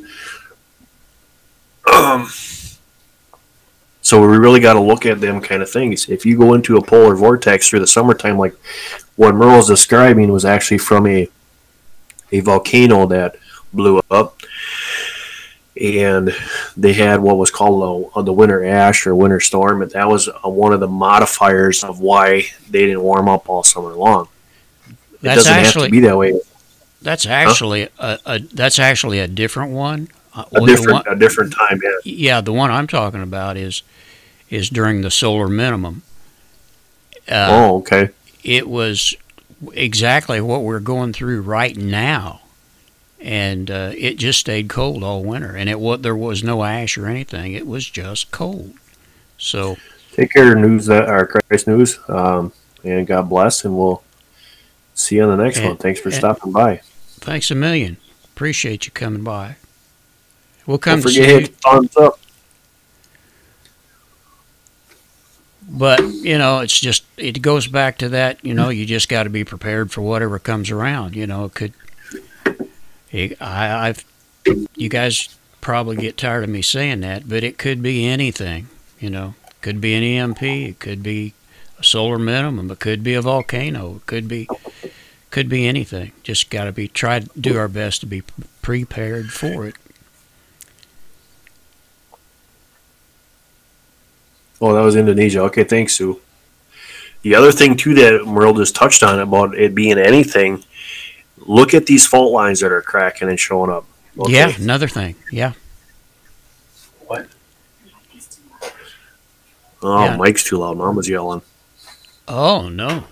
So we really got to look at them kind of things. If you go into a polar vortex through the summertime, like what Merle's describing was actually from a volcano that blew up, and they had what was called the winter ash or winter storm, and that was one of the modifiers of why they didn't warm up all summer long. It doesn't have to be that way. That's actually that's actually a different one. A different time, yeah. Yeah, the one I'm talking about is during the solar minimum. Okay. It was exactly what we're going through right now, and it just stayed cold all winter. And there was no ash or anything. It was just cold. So take care of news that our Christ News, and God bless, and we'll see you on the next one. Thanks for stopping by. Thanks a million. Appreciate you coming by. We'll come Don't to forget see to you. hit thumbs up. But, it goes back to that, you just got to be prepared for whatever comes around. You guys probably get tired of me saying that, but it could be anything, Could be an EMP, it could be a solar minimum, it could be a volcano, it could be anything. Just got to try to do our best to be prepared for it. Oh, that was Indonesia. Okay, thanks, Sue. The other thing, too, that Merle just touched on about it being anything, look at these fault lines that are cracking and showing up. Okay. Yeah, another thing. Yeah. What? Oh, Yeah. Mike's too loud. Mom was yelling. Oh, no.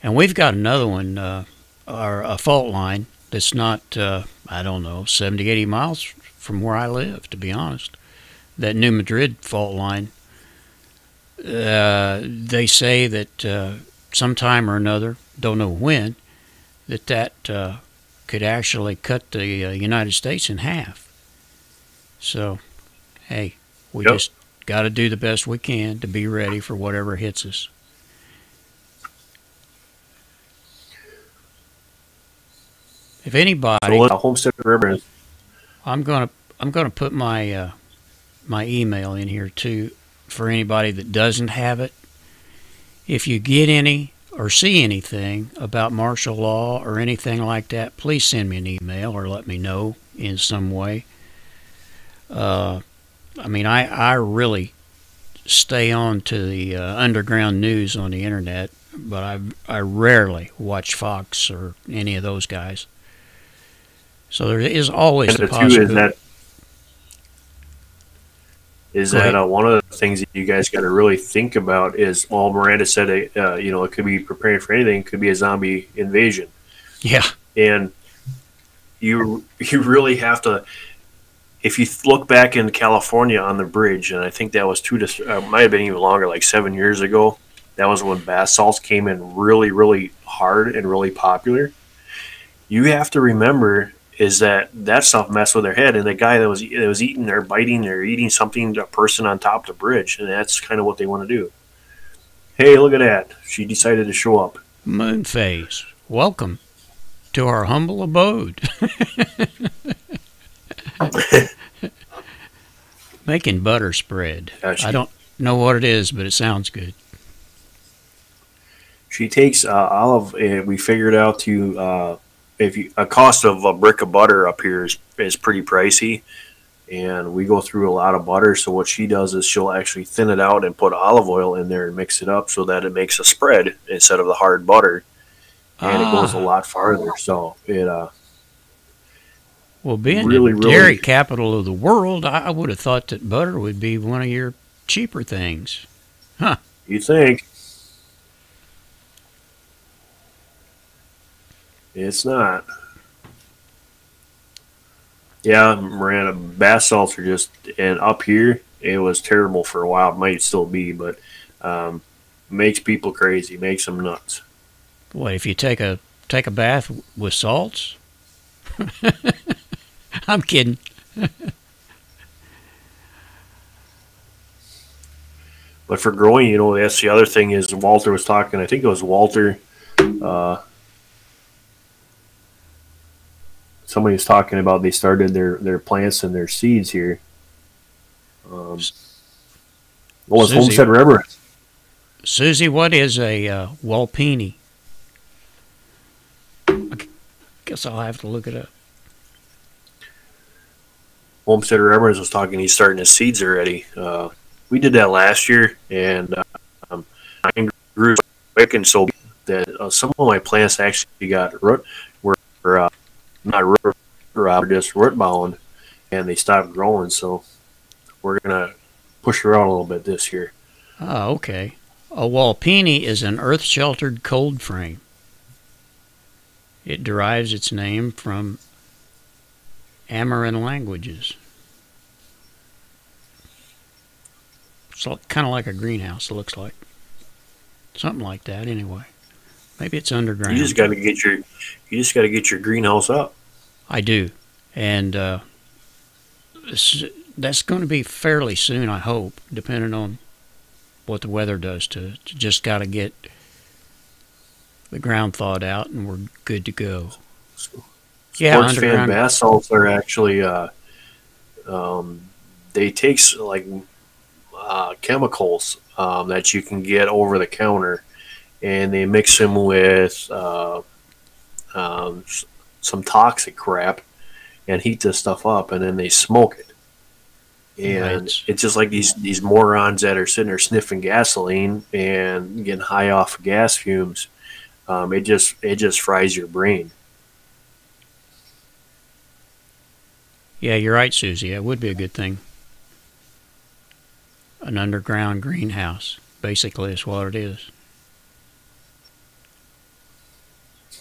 And we've got another one, a fault line that's not, 70, 80 miles from where I live, to be honest. That New Madrid fault line. They say that sometime or another, don't know when, that could actually cut the United States in half. So, hey, we just got to do the best we can to be ready for whatever hits us. If anybody, so Homesteaders River. I'm gonna put my my email in here too for anybody that doesn't have it. If you get any or see anything about martial law or anything like that, please send me an email or let me know in some way. I really stay on to the underground news on the internet, but I rarely watch Fox or any of those guys. So there is always the possibility. Is that one of the things that you guys got to really think about is, well, Miranda said, it could be preparing for anything. It could be a zombie invasion. Yeah. And you really have to, if you look back in California on the bridge, and I think that was might have been even longer, like 7 years ago, that was when bath salts came in really, really hard and really popular. You have to remember is that stuff messed with their head, and the guy that was eating or biting or eating something, a person on top of the bridge, and that's kind of what they want to do. Hey, look at that. She decided to show up. Moonface, welcome to our humble abode. Making butter spread. I don't know what it is, but it sounds good. She takes olive, we figured out to... a cost of a brick of butter up here is pretty pricey, and we go through a lot of butter. So what she does is she'll actually thin it out and put olive oil in there and mix it up so that it makes a spread instead of the hard butter, and it goes a lot farther. So it well, being the dairy capital of the world, I would have thought that butter would be one of your cheaper things, huh? You think? It's not. Yeah, Miranda, bath salts are just, and up here, it was terrible for a while. It might still be, but makes people crazy, makes them nuts. What, if you take a bath with salts? I'm kidding. But for growing, that's the other thing is Walter was talking, I think it was Walter, somebody was talking about they started their plants and their seeds here. It's Homestead River. Susie, what is a Walpini? I guess I'll have to look it up. Homestead Reverends was talking. He's starting his seeds already. We did that last year, and mine grew quick and so that some of my plants actually got root were not root rot, just root bound, and they stopped growing. So we're gonna push her out a little bit this year. Oh, okay. A Walpini is an earth-sheltered cold frame. It derives its name from Amaran languages. It's kind of like a greenhouse, it looks like. Something like that, anyway. Maybe it's underground. You just got to get your greenhouse up. I do, and that's going to be fairly soon, I hope, depending on what the weather does to it. Just got to get the ground thawed out, and we're good to go. Sports fan bath salts are actually they take like chemicals that you can get over the counter, and they mix them with some toxic crap and heat this stuff up, and then they smoke it. And it's just like these morons that are sitting there sniffing gasoline and getting high off gas fumes. It just fries your brain. Yeah, you're right, Susie. It would be a good thing. An underground greenhouse, basically, is what it is.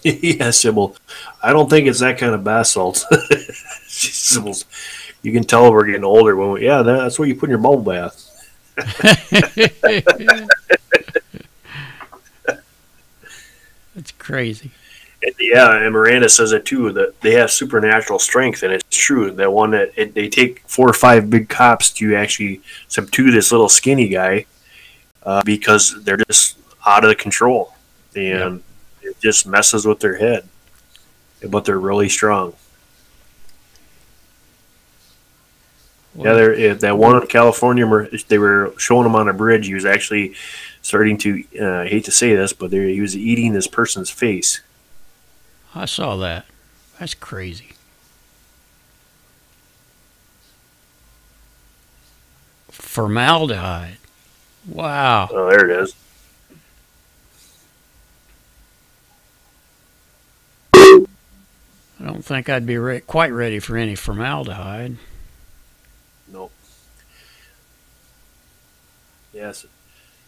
Yeah, Sybil. I don't think it's that kind of bath salt. Sybil's, you can tell we're getting older when we. Yeah, that's what you put in your bubble bath. That's crazy. And Miranda says it too, that they have supernatural strength, and it's true. That one that they take 4 or 5 big cops to actually subdue this little skinny guy because they're just out of control, and it just messes with their head. But they're really strong. Well, yeah, that one in California, they were showing him on a bridge. He was actually starting to, I hate to say this, but he was eating this person's face. I saw that. That's crazy. Formaldehyde. Wow. Oh, there it is. I don't think I'd be quite ready for any formaldehyde. Nope. Yes.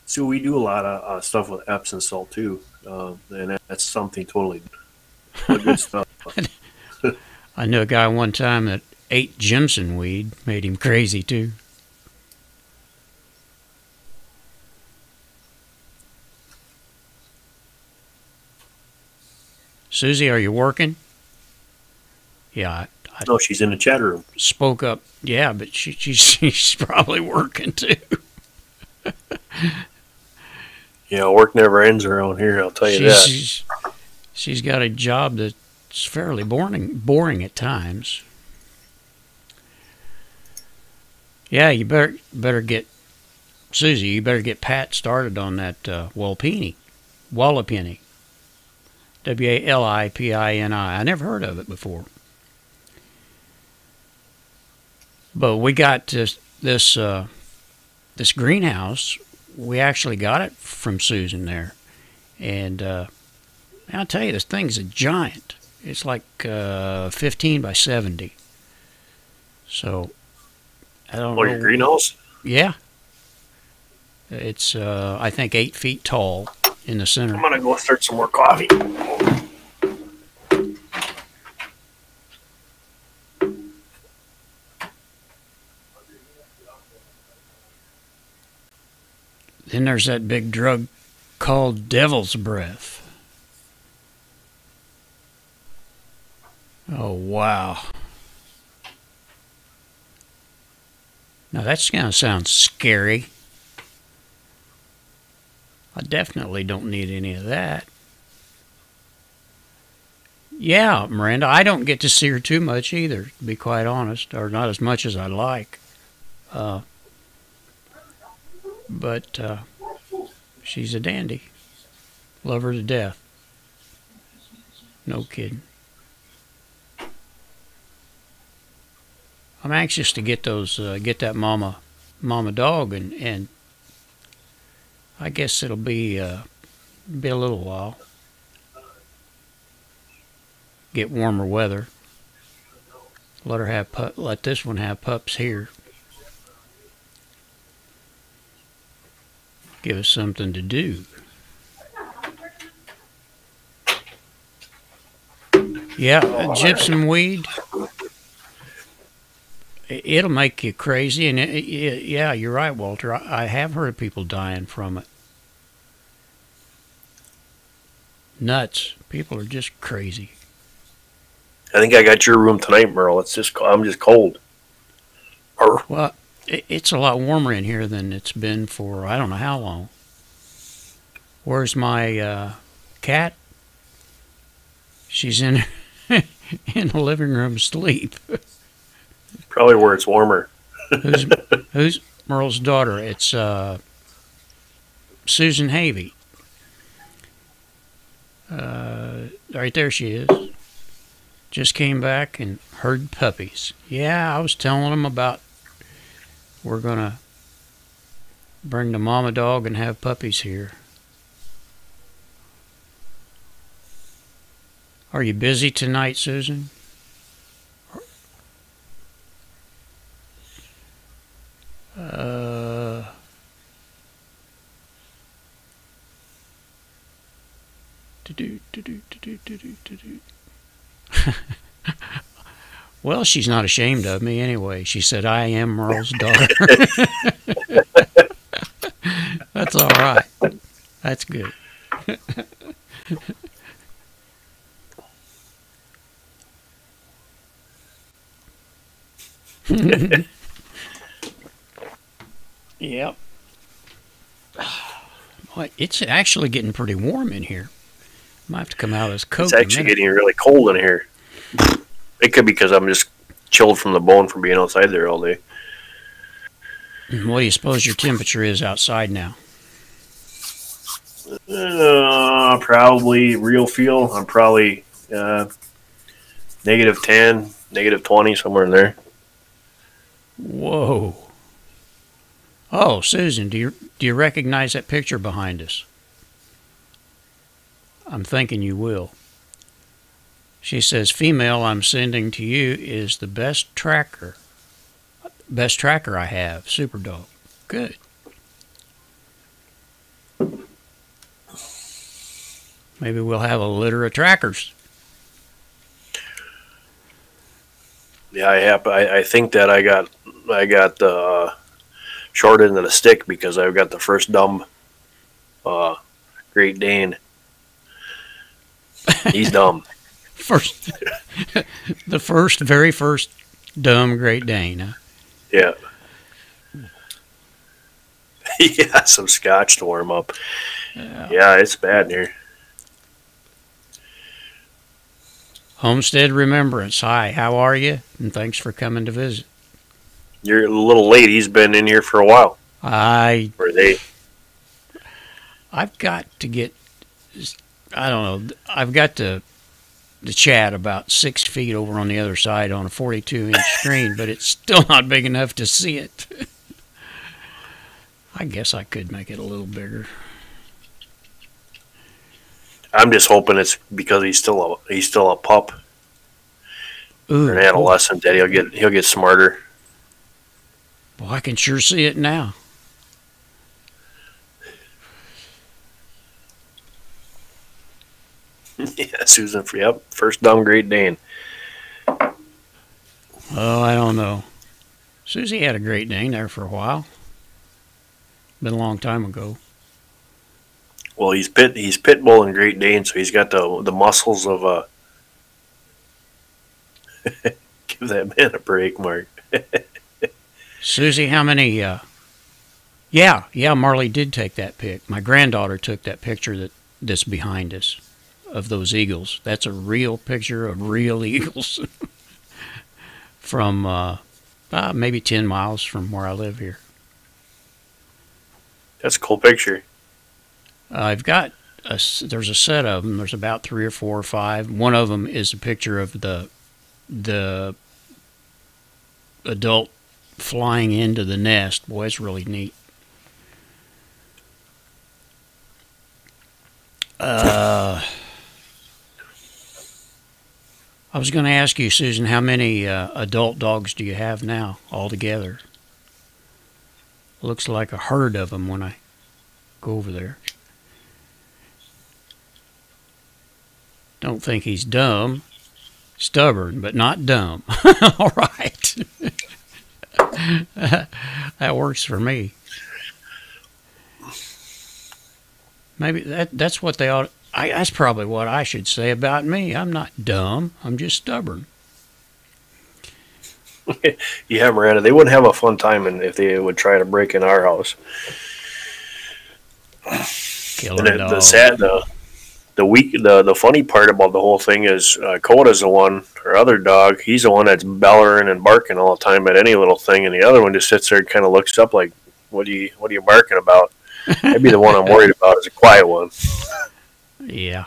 So we do a lot of stuff with Epsom salt too, and that's something totally good stuff. I knew a guy one time that ate Jimson weed, made him crazy too. Susie, are you working? Yeah. No, she's in the chat room. Spoke up. Yeah, but she's probably working too. Yeah, work never ends around here, I'll tell you that. She's got a job that's fairly boring at times. Yeah, you better get Susie. You better get Pat started on that Walipini. Walipini. Walipini. I never heard of it before. But we got this greenhouse. We actually got it from Susan there, and I'll tell you, this thing's a giant. It's like 15 by 70. So I don't know. Your greenhouse? Yeah. It's I think 8 feet tall in the center. I'm gonna go start some more coffee. Then there's that big drug called Devil's Breath. Oh, wow. Now that's going to sound scary. I definitely don't need any of that. Yeah, Miranda, I don't get to see her too much either, to be quite honest, or not as much as I'd like. But she's a dandy. Love her to death. No kidding. I'm anxious to get get that mama dog, and I guess it'll be a little while. Get warmer weather. Let this one have pups here. Give us something to do. Yeah, gypsum weed. it'll make you crazy. And yeah, you're right, Walter. I have heard of people dying from it. Nuts. People are just crazy. I think I got your room tonight, Merle. I'm just cold. Well, it's a lot warmer in here than it's been for I don't know how long. Where's my cat? She's in in the living room asleep. Probably where it's warmer. Who's Merle's daughter? It's Susan Havey. Right there she is. Just came back and heard puppies. Yeah, I was telling them about we're going to bring the mama dog and have puppies here. Are you busy tonight, Susan? Well, she's not ashamed of me anyway. She said, I am Merle's daughter. That's all right. That's good. Yep. Boy, it's actually getting pretty warm in here. Might have to come out as coat. It's actually getting really cold in here. It could be because I'm just chilled from the bone from being outside there all day. What do you suppose your temperature is outside now? Probably real feel. I'm probably negative 10, negative 20, somewhere in there. Whoa. Oh, Susan, do you recognize that picture behind us? I'm thinking you will. She says, female I'm sending to you is the best tracker I have, Super Dog. Good. Maybe we'll have a litter of trackers. Yeah, I think that I got the short end of the stick because I've got the first dumb Great Dane. He's dumb. Very first dumb Great Dane. Huh? Yeah. Yeah, some scotch to warm up. Yeah, it's bad in here. Homestead Remembrance. Hi, how are you? And thanks for coming to visit. You're a little late. He's been in here for a while. I've got to get, I don't know, I've got to chat about 6 feet over on the other side on a 42-inch screen, but it's still not big enough to see it. I guess I could make it a little bigger. I'm just hoping it's because he's still a pup. Ooh, or an adolescent that he'll get smarter. Well, I can sure see it now. Yeah, Susan, yep, first dumb Great Dane. Oh, I don't know. Susie had a Great Dane there for a while. Been a long time ago. Well, he's pit bull and Great Dane, so he's got the muscles of a. Give that man a break, Mark. Susie, how many? Yeah, Marley did take that pic. My granddaughter took that picture that's behind us of those eagles. That's a real picture of real eagles from maybe 10 miles from where I live here. That's a cool picture. I've got there's a set of them. There's about 3 or 4 or 5. One of them is a picture of the adult flying into the nest. Boy, it's really neat. I was going to ask you, Susan, how many adult dogs do you have now altogether? Looks like a herd of them when I go over there. Don't think he's dumb. Stubborn, but not dumb. All right. That works for me. Maybe that's what they ought. That's probably what I should say about me. I'm not dumb. I'm just stubborn. Yeah, Miranda, they wouldn't have a fun time if they would try to break in our house. Killer And the dog. sad, the funny part about the whole thing is Coda's the one, our other dog. He's the one that's bellowing and barking all the time at any little thing, and the other one just sits there and kind of looks up like, what are you barking about?" Maybe the one I'm worried about is a quiet one. Yeah.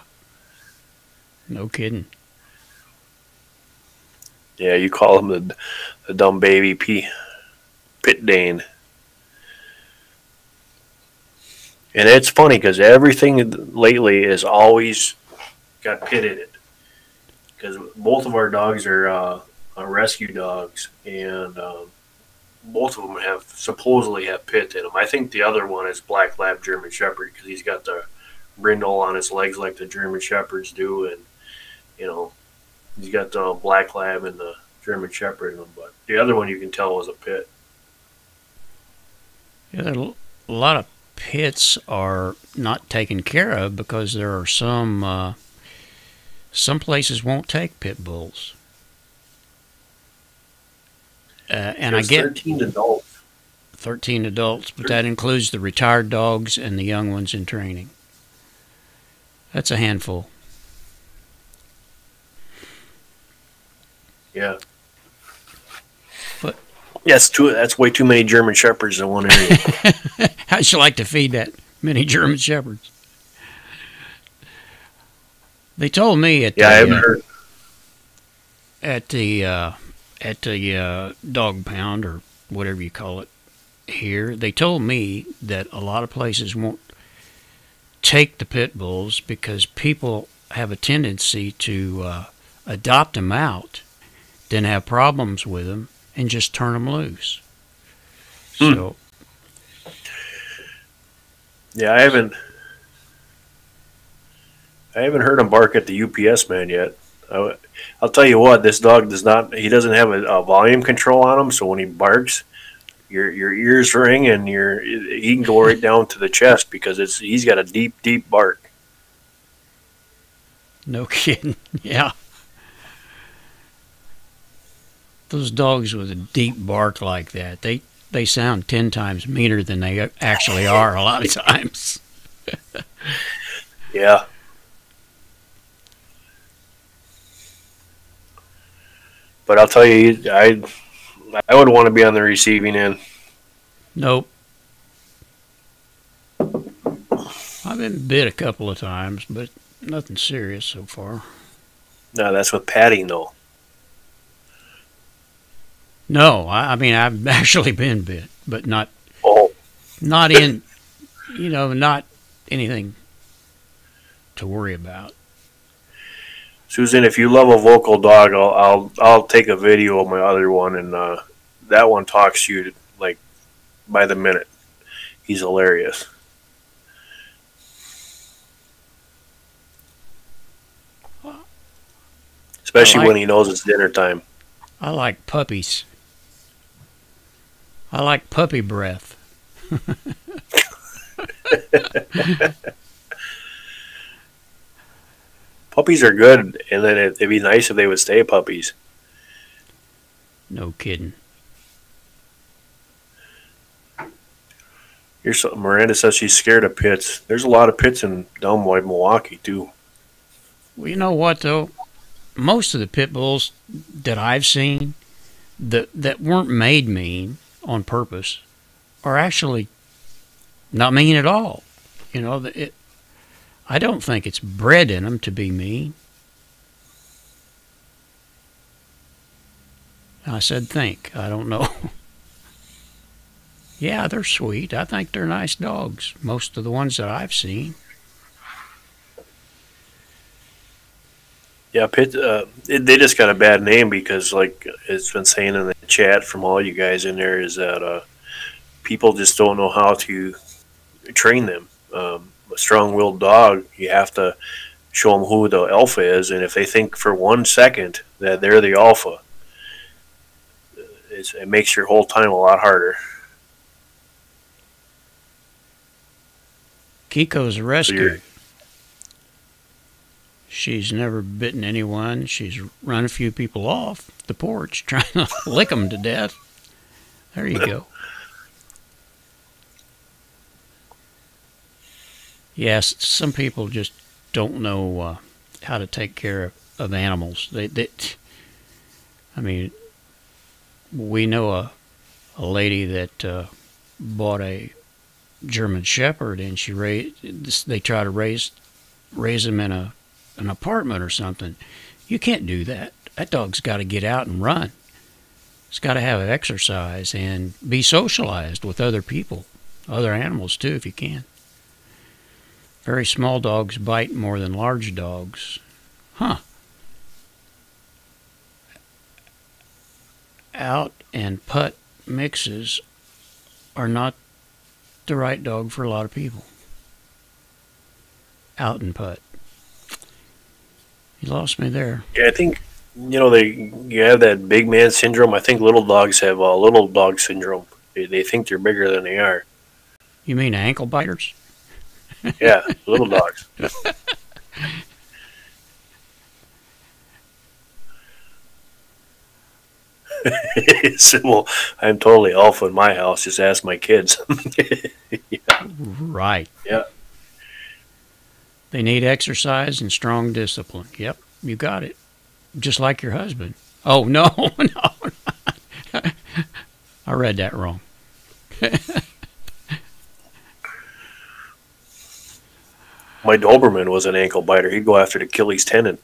No kidding. Yeah, you call him the dumb baby Pit Dane. And it's funny because everything lately is always got Pit in it. Because both of our dogs are rescue dogs, and both of them supposedly have Pit in them. I think the other one is Black Lab German Shepherd because he's got the brindle on his legs like the German Shepherds do, and you know he's got the Black Lab and the German Shepherd in him. But the other one you can tell was a Pit. Yeah, a lot of pits are not taken care of because there are some places won't take pit bulls. And I There's get 13 adults. 13 adults, but that includes the retired dogs and the young ones in training. That's a handful. Yeah. But yes, that's way too many German Shepherds in one area. how'd you like to feed that many German Shepherds? They told me Yeah, I haven't heard. at the dog pound or whatever you call it here, they told me that a lot of places won't take the pit bulls because people have a tendency to adopt them out, then have problems with them, and just turn them loose. So, Yeah, I haven't heard him bark at the UPS man yet. I'll tell you what, this dog does not. He doesn't have a volume control on him, so when he barks, your ears ring, and he can go right down to the chest because he's got a deep bark. no kidding. Yeah. Those dogs with a deep bark like that, they sound 10 times meaner than they actually are a lot of times. Yeah. But I'll tell you, I would want to be on the receiving end. Nope. I've been bit a couple of times, but nothing serious so far. No, that's with patting though. No, I mean I've actually been bit, but not Oh, not in not anything to worry about. Susan, if you love a vocal dog, I'll take a video of my other one, and that one talks to you like by the minute. He's hilarious. Especially when he knows it's dinner time. I like puppies. I like puppy breath. Puppies are good, and then it'd be nice if they would stay puppies. No kidding. Miranda says she's scared of pits. There's a lot of pits in down by Milwaukee too. Well, you know what though? Most of the pit bulls that I've seen that weren't made mean on purpose are actually not mean at all. You know, I don't think it's bred in them to be mean. I said think. I don't know. Yeah, they're sweet. I think they're nice dogs. Most of the ones that I've seen. Yeah, they just got a bad name because, like it's been saying in the chat from all you guys in there, is that people just don't know how to train them. A strong-willed dog, you have to show them who the alpha is, and if they think for 1 second that they're the alpha, it makes your whole time a lot harder. Kiko's a So rescue. She's never bitten anyone. She's run a few people off the porch trying to lick them to death. There you go. Yes, some people just don't know how to take care of animals. I mean, we know a lady that bought a German Shepherd, and they try to raise them in an apartment or something. You can't do that. That dog's got to get out and run. It's got to have exercise and be socialized with other people, other animals too, if you can. Very small dogs bite more than large dogs. Huh. Out and putt mixes are not the right dog for a lot of people. Out and putt. You lost me there. Yeah, I think you have that big man syndrome. I think little dogs have little dog syndrome. They think they're bigger than they are. You mean ankle biters? Yeah, little dogs. Well, I'm totally alpha in my house. Just ask my kids. Yeah. Right. Yeah. They need exercise and strong discipline. Yep, you got it. Just like your husband. Oh, no, no. I read that wrong. My Doberman was an ankle biter. He'd go after the Achilles tendon.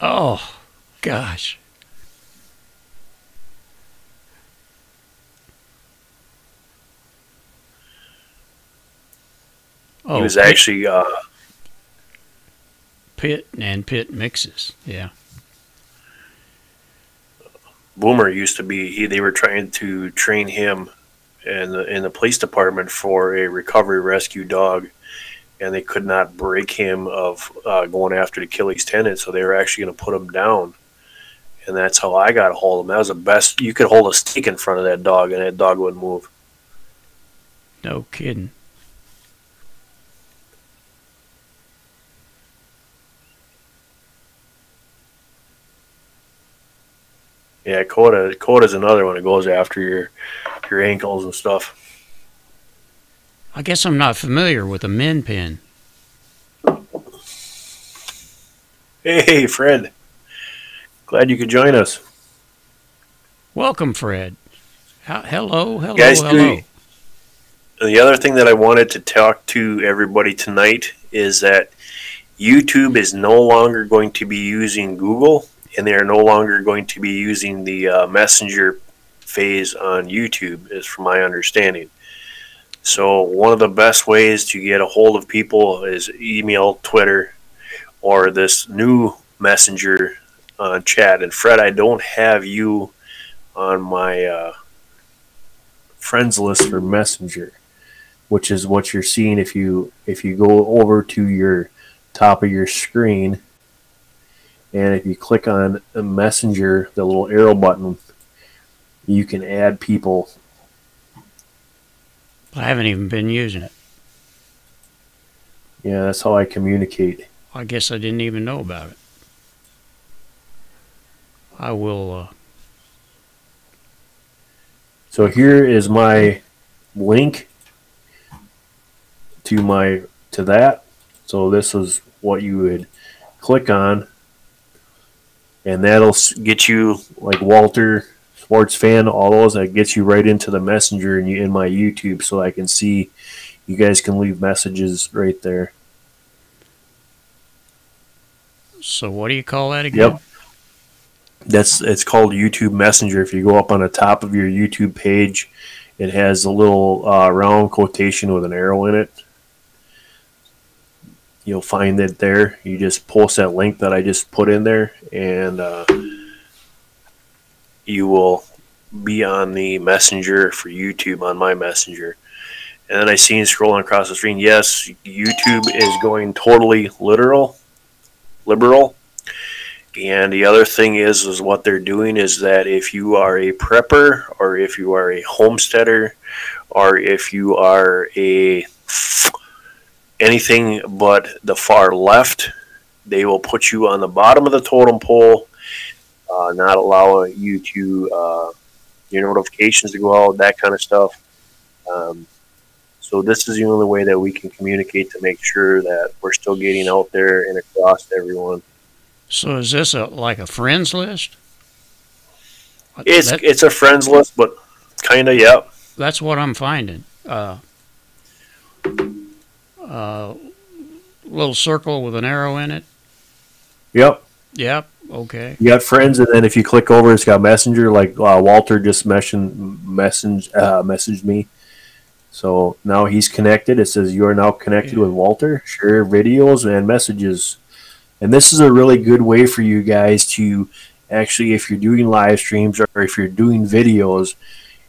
Oh, gosh. He was actually pit and pit mixes. Yeah. Boomer used to be. They were trying to train him in the police department for a recovery rescue dog, and they could not break him of going after the Achilles tendon, so they were actually going to put him down. And that's how I got a hold of him. That was the best. You could hold a stick in front of that dog, and that dog wouldn't move. No kidding. Yeah, Coda's another one that goes after your ankles and stuff. I guess I'm not familiar with a min pin. Hey, Fred. Glad you could join us. Welcome, Fred. Hello. Guys, the other thing that I wanted to talk to everybody tonight is that YouTube is no longer going to be using Google, and they are no longer going to be using the Messenger phase on YouTube, is from my understanding. So one of the best ways to get a hold of people is email, Twitter, or this new Messenger chat. And Fred, I don't have you on my friends list for Messenger, which is what you're seeing if you go over to your top of your screen. And if you click on a Messenger, the little arrow button, you can add people. I haven't even been using it. Yeah, that's how I communicate. I guess I didn't even know about it. I will. So here is my link to that. So this is what you would click on. And that'll get you, like Walter, Sports Fan, all those, that gets you right into the Messenger and in my YouTube, so I can see you guys can leave messages right there. So what do you call that again? Yep. It's called YouTube Messenger. If you go up on the top of your YouTube page, it has a little round quotation with an arrow in it. You'll find it there. You just post that link that I just put in there, and you will be on the Messenger for YouTube on my Messenger. And then I seen scrolling across the screen, yes, YouTube is going totally liberal. And the other thing is what they're doing is that if you are a prepper or if you are a homesteader or if you are a anything but the far left, they will put you on the bottom of the totem pole, not allow you to your notifications to go out, that kind of stuff. Um, so this is the only way that we can communicate to make sure that we're still getting out there and across to everyone. So is this like a friends list? It's a friends list, but kind of, yeah. That's what I'm finding. Uh, little circle with an arrow in it. Yep. Yep. Okay. You got friends, and then if you click over, it's got messenger. Like Walter just messaged me, so now he's connected. It says you are now connected with Walter. Share videos and messages, and this is a really good way for you guys to actually, if you're doing live streams or if you're doing videos,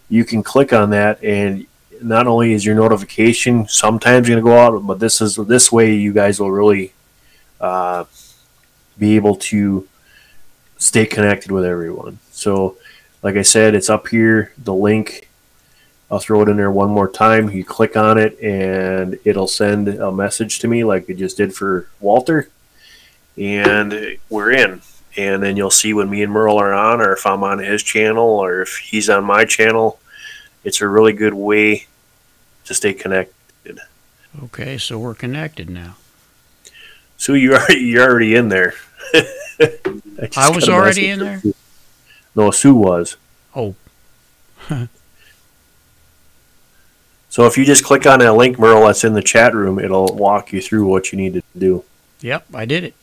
you can click on that, and not only is your notification sometimes going to go out, but this way you guys will really be able to stay connected with everyone. So, like I said, it's up here, the link. I'll throw it in there one more time. You click on it, and it'll send a message to me like it just did for Walter. And we're in. And then you'll see when me and Merle are on, or if I'm on his channel, or if he's on my channel. It's a really good way to stay connected. Okay, so we're connected now. So you're already in there. I was already in there? No, Sue was. Oh. So if you just click on that link, Merle, that's in the chat room, it'll walk you through what you need to do. Yep, I did it.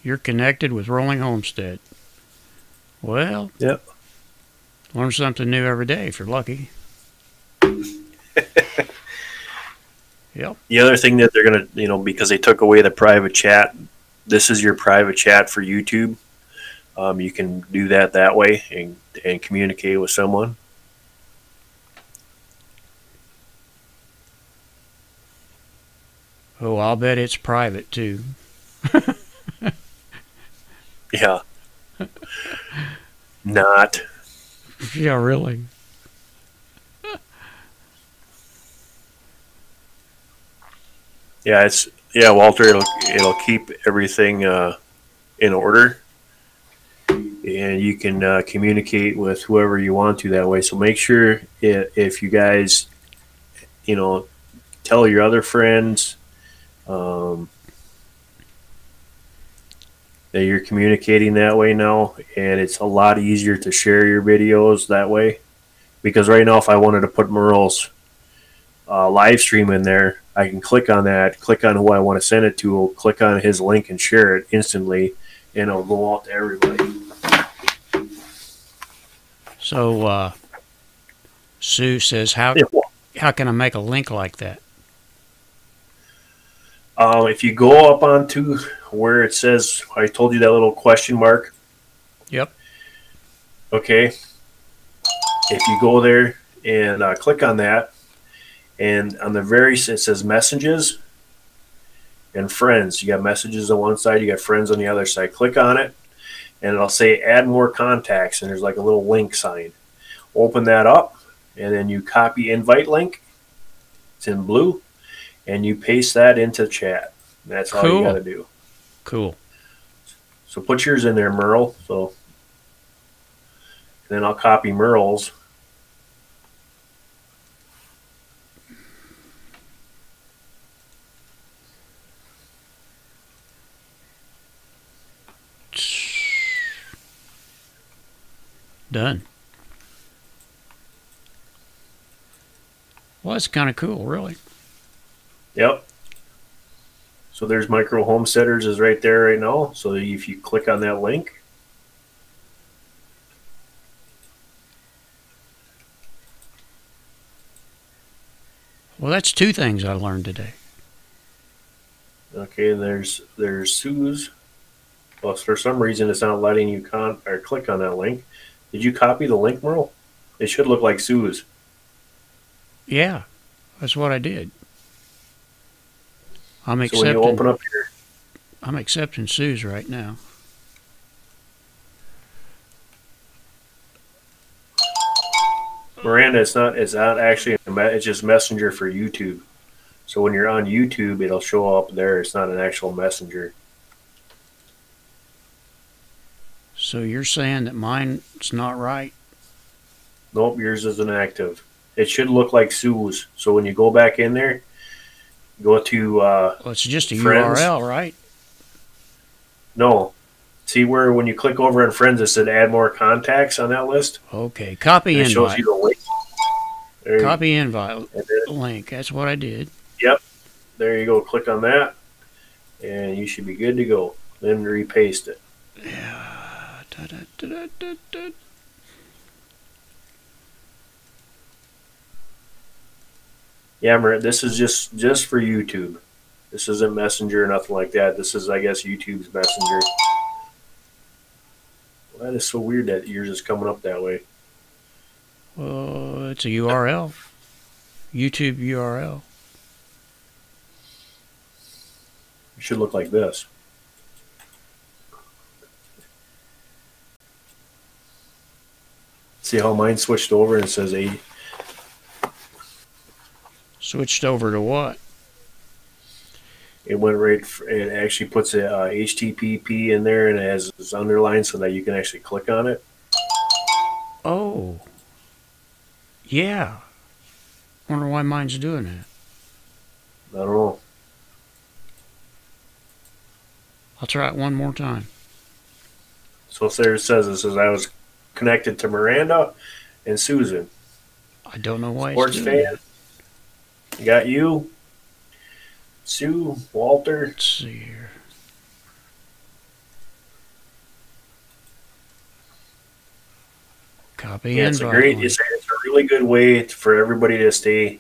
You're connected with Rolling Homestead. Well, yep. Learn something new every day if you're lucky. Yep. The other thing that they're going to, because they took away the private chat, this is your private chat for YouTube. You can do that way and communicate with someone. Oh, I'll bet it's private too. Yeah. Not. Yeah, really. Yeah, Walter, it'll keep everything in order, and you can communicate with whoever you want to that way. So make sure if you guys, tell your other friends that you're communicating that way now, and it's a lot easier to share your videos that way. Because right now, if I wanted to put Merle's live stream in there, I can click on that, click on who I want to send it to, click on his link and share it instantly, and it'll go out to everybody. So Sue says, how can I make a link like that? If you go up onto where it says, I told you that little question mark. Yep. Okay. If you go there and click on that, and on the very, it says messages and friends. You got messages on one side, you got friends on the other side. Click on it, and it'll say add more contacts, and there's like a little link sign. Open that up, and then you copy invite link. It's in blue, and you paste that into chat. That's all you got to do. Cool. So put yours in there, Merle. So, and then I'll copy Merle's. Done. Well, that's kind of cool, really. Yep. So there's Micro Homesteaders is right there right now. So if you click on that link, well, that's two things I learned today. okay, there's Sue's. Well, for some reason it's not letting you click on that link. Did you copy the link, Merle? It should look like Sue's. Yeah, that's what I did. I'm So when you accepting. open up your I'm accepting Sue's right now. Miranda, it's not actually it's just Messenger for YouTube. So when you're on YouTube, it'll show up there. It's not an actual messenger. So you're saying that mine's not right? Nope, yours isn't active. It should look like Sue's. So when you go back in there, go to Well, it's just a Friends. URL, right? No. See where when you click over on Friends, it said add more contacts on that list? Okay. Copy And it shows invite. you the link. There you, Copy invite and then, link. That's what I did. yep, there you go. Click on that, and you should be good to go. Then repaste it. Yeah. Da, da, da, da, da. Yeah, this is just for YouTube. This isn't Messenger or nothing like that. This is, I guess, YouTube's Messenger. Well, that is so weird that yours is coming up that way. Well, it's a URL. YouTube URL. It should look like this. See how mine switched over and it says 80. Switched over to what? It went right. It actually puts a HTTP in there and it has this underline so that you can actually click on it. Oh. Yeah. Wonder why mine's doing that. I don't know. I'll try it one more time. So there it says I was connected to Miranda and Susan. I don't know why Sports it's doing fan. that. Got you. Sue, Walter. Let's see here. Copy Yeah, invite. it's a really good way for everybody to stay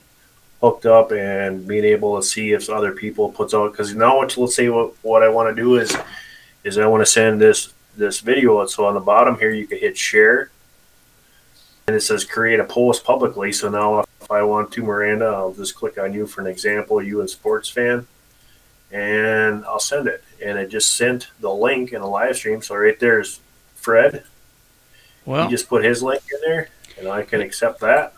hooked up and being able to see if other people puts out. Because now, let's say what I want to do is I want to send this video out. So on the bottom here, you can hit share, and it says create a post publicly. So now if I want to, Miranda, I'll just click on you for an example, you a sports fan, and I'll send it. And it just sent the link in a live stream. So right there is Fred. Well, He just put his link in there, and I can accept that.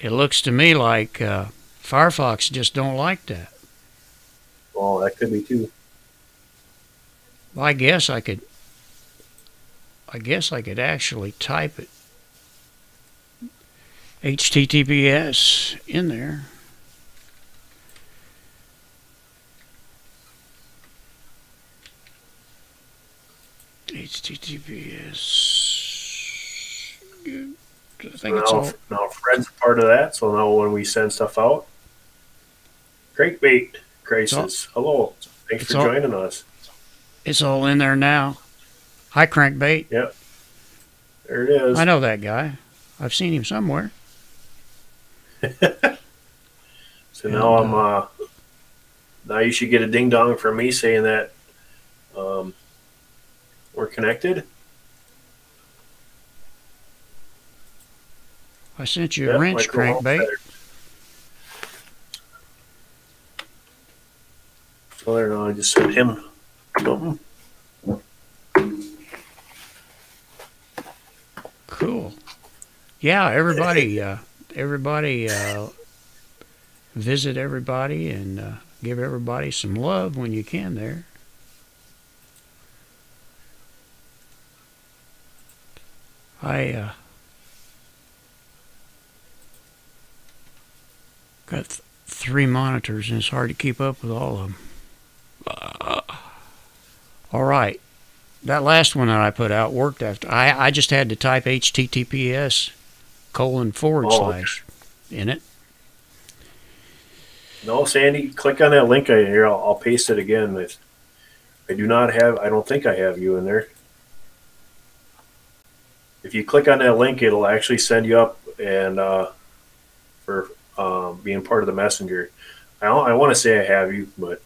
it looks to me like Firefox just don't like that. Oh, that could be too. Well, I guess I could actually type it. HTTPS in there. HTTPS. I think it's all. Now Fred's a part of that, so now when we send stuff out, Crankbait Crisis. Hello, thanks for joining us. It's all in there now. Hi, Crankbait. Yep, there it is. I know that guy. I've seen him somewhere. So now I'm. Now you should get a ding dong from me saying that we're connected. I sent you a wrench, Crankbait. So there, now I just sent him something. Cool. Yeah, everybody visit everybody and give everybody some love when you can there. I got 3 monitors and it's hard to keep up with all of them. All right. That last one that I put out worked after. I just had to type HTTPS : / in it. No, Sandy, click on that link here. I'll paste it again. I don't think I have you in there. If you click on that link, it'll actually send you up and for being part of the messenger. I want to say I have you, but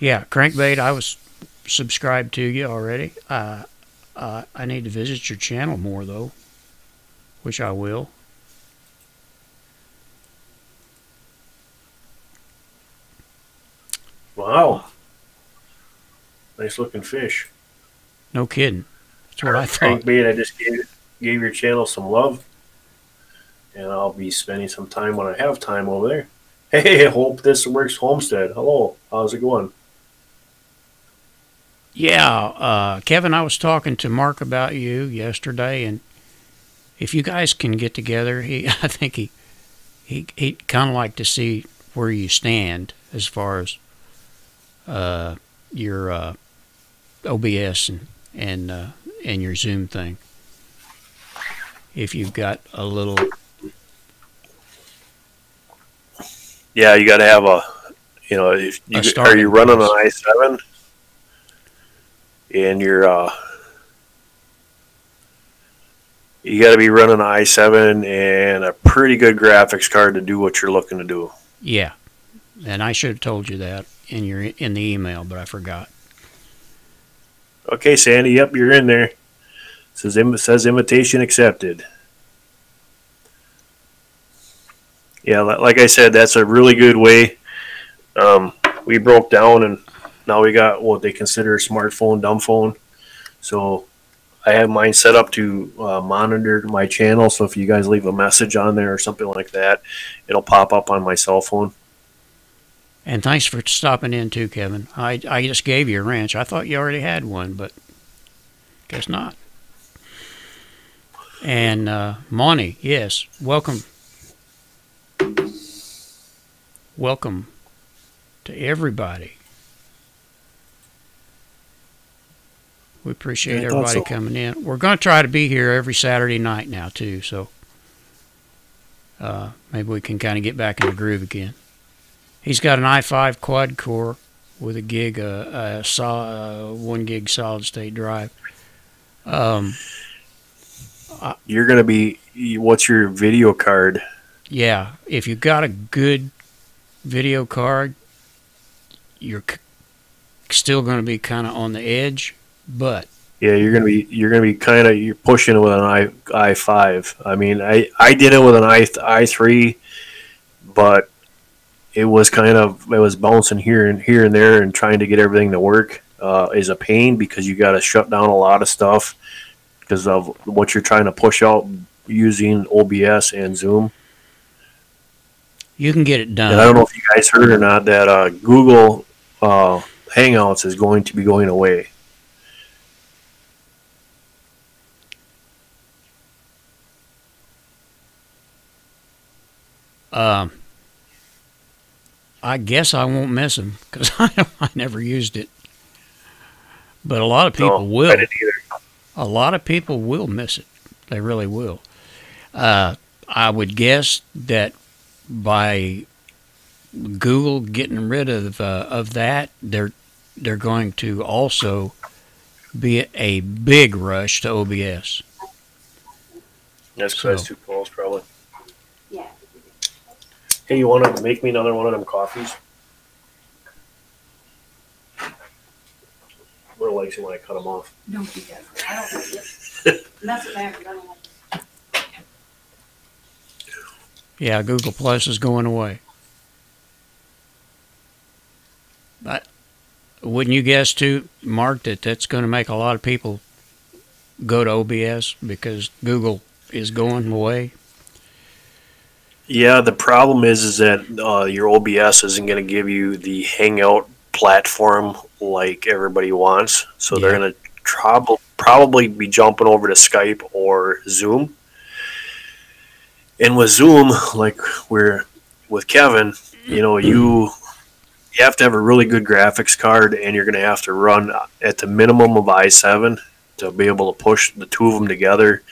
Yeah, Crankbait, I was subscribed to you already. I need to visit your channel more, though, which I will. Wow, nice looking fish. No kidding. That's what I thought. Crankbait. I just gave your channel some love, and I'll be spending some time when I have time over there. Hey, hope this works. Homestead. Hello, how's it going? Yeah, Kevin, I was talking to Mark about you yesterday, and if you guys can get together, I think he'd kind of like to see where you stand as far as your OBS and your Zoom thing. If you've got a little, Yeah, you got to have a, if you a are you starting running an place. i7 and you got to be running an i7 and a pretty good graphics card to do what you're looking to do. Yeah, and I should have told you that in the email, but I forgot. Okay, Sandy. Yep, you're in there. Says invitation accepted. Yeah, like I said, that's a really good way. We broke down, and now we got what they consider a smartphone, dumb phone. So I have mine set up to monitor my channel. So if you guys leave a message on there or something like that, it'll pop up on my cell phone. And thanks for stopping in too, Kevin. I just gave you a wrench. I thought you already had one, but guess not. And Monty, yes, welcome. Welcome to everybody. We appreciate everybody coming in. We're going to try to be here every Saturday night now, too, so maybe we can kind of get back in the groove again. He's got an i5 quad core with a 1 gig solid state drive. You're going to be, what's your video card? Yeah, if you've got a good video card, you're still going to be kind of on the edge, but yeah, you're gonna be kind of, you're pushing it with an i5. I mean, I did it with an i3, but it was bouncing here and there, and trying to get everything to work is a pain, because you got to shut down a lot of stuff because of what you're trying to push out using OBS and Zoom. You can get it done. And I don't know if you guys heard or not that Google Hangouts is going to be going away. I guess I won't miss them because I never used it. But a lot of people will. I didn't either. A lot of people will miss it. They really will. I would guess that by Google getting rid of that, they're going to also be a big rush to OBS. That's because it's too close, probably. Yeah. Hey, you want to make me another one of them coffees? Merle likes it when I cut them off. No, he doesn't. I don't like it. That's what matters. I don't like it. Yeah, Google Plus is going away. But wouldn't you guess too, Mark, that that's going to make a lot of people go to OBS because Google is going away? Yeah, the problem is that your OBS isn't going to give you the Hangout platform like everybody wants. So they're going to probably be jumping over to Skype or Zoom. And with Zoom, like we're with Kevin, you have to have a really good graphics card, and you're going to have to run at the minimum of i7 to be able to push the two of them together.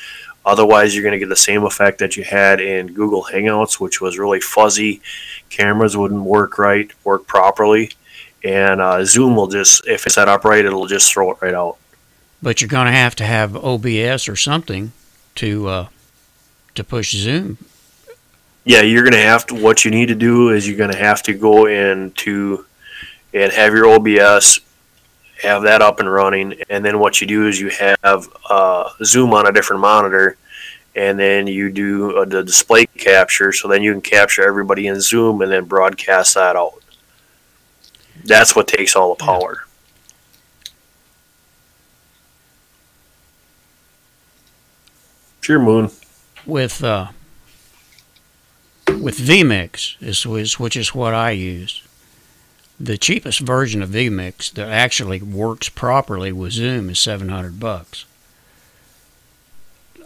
Otherwise, you're going to get the same effect that you had in Google Hangouts, which was really fuzzy. Cameras wouldn't work properly. And Zoom will just, if it's set up right, it'll just throw it right out. But you're going to have OBS or something to push Zoom. Yeah, you're going to have to, what you need to do is you're going to have to go into and have your OBS, have that up and running, and then what you do is you have Zoom on a different monitor, and then you do the display capture, so then you can capture everybody in Zoom and then broadcast that out. That's what takes all the power. Sure, Moon. With vMix, which is what I use. The cheapest version of vMix that actually works properly with Zoom is $700.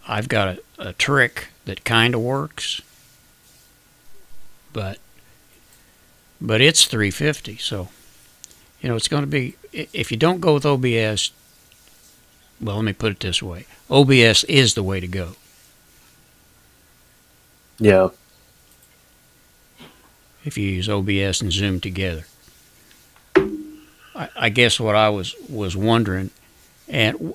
I've got a trick that kind of works, but it's $350. So, it's going to be, if you don't go with OBS. Well, let me put it this way: OBS is the way to go. Yeah. If you use OBS and Zoom together. I guess what I was wondering, and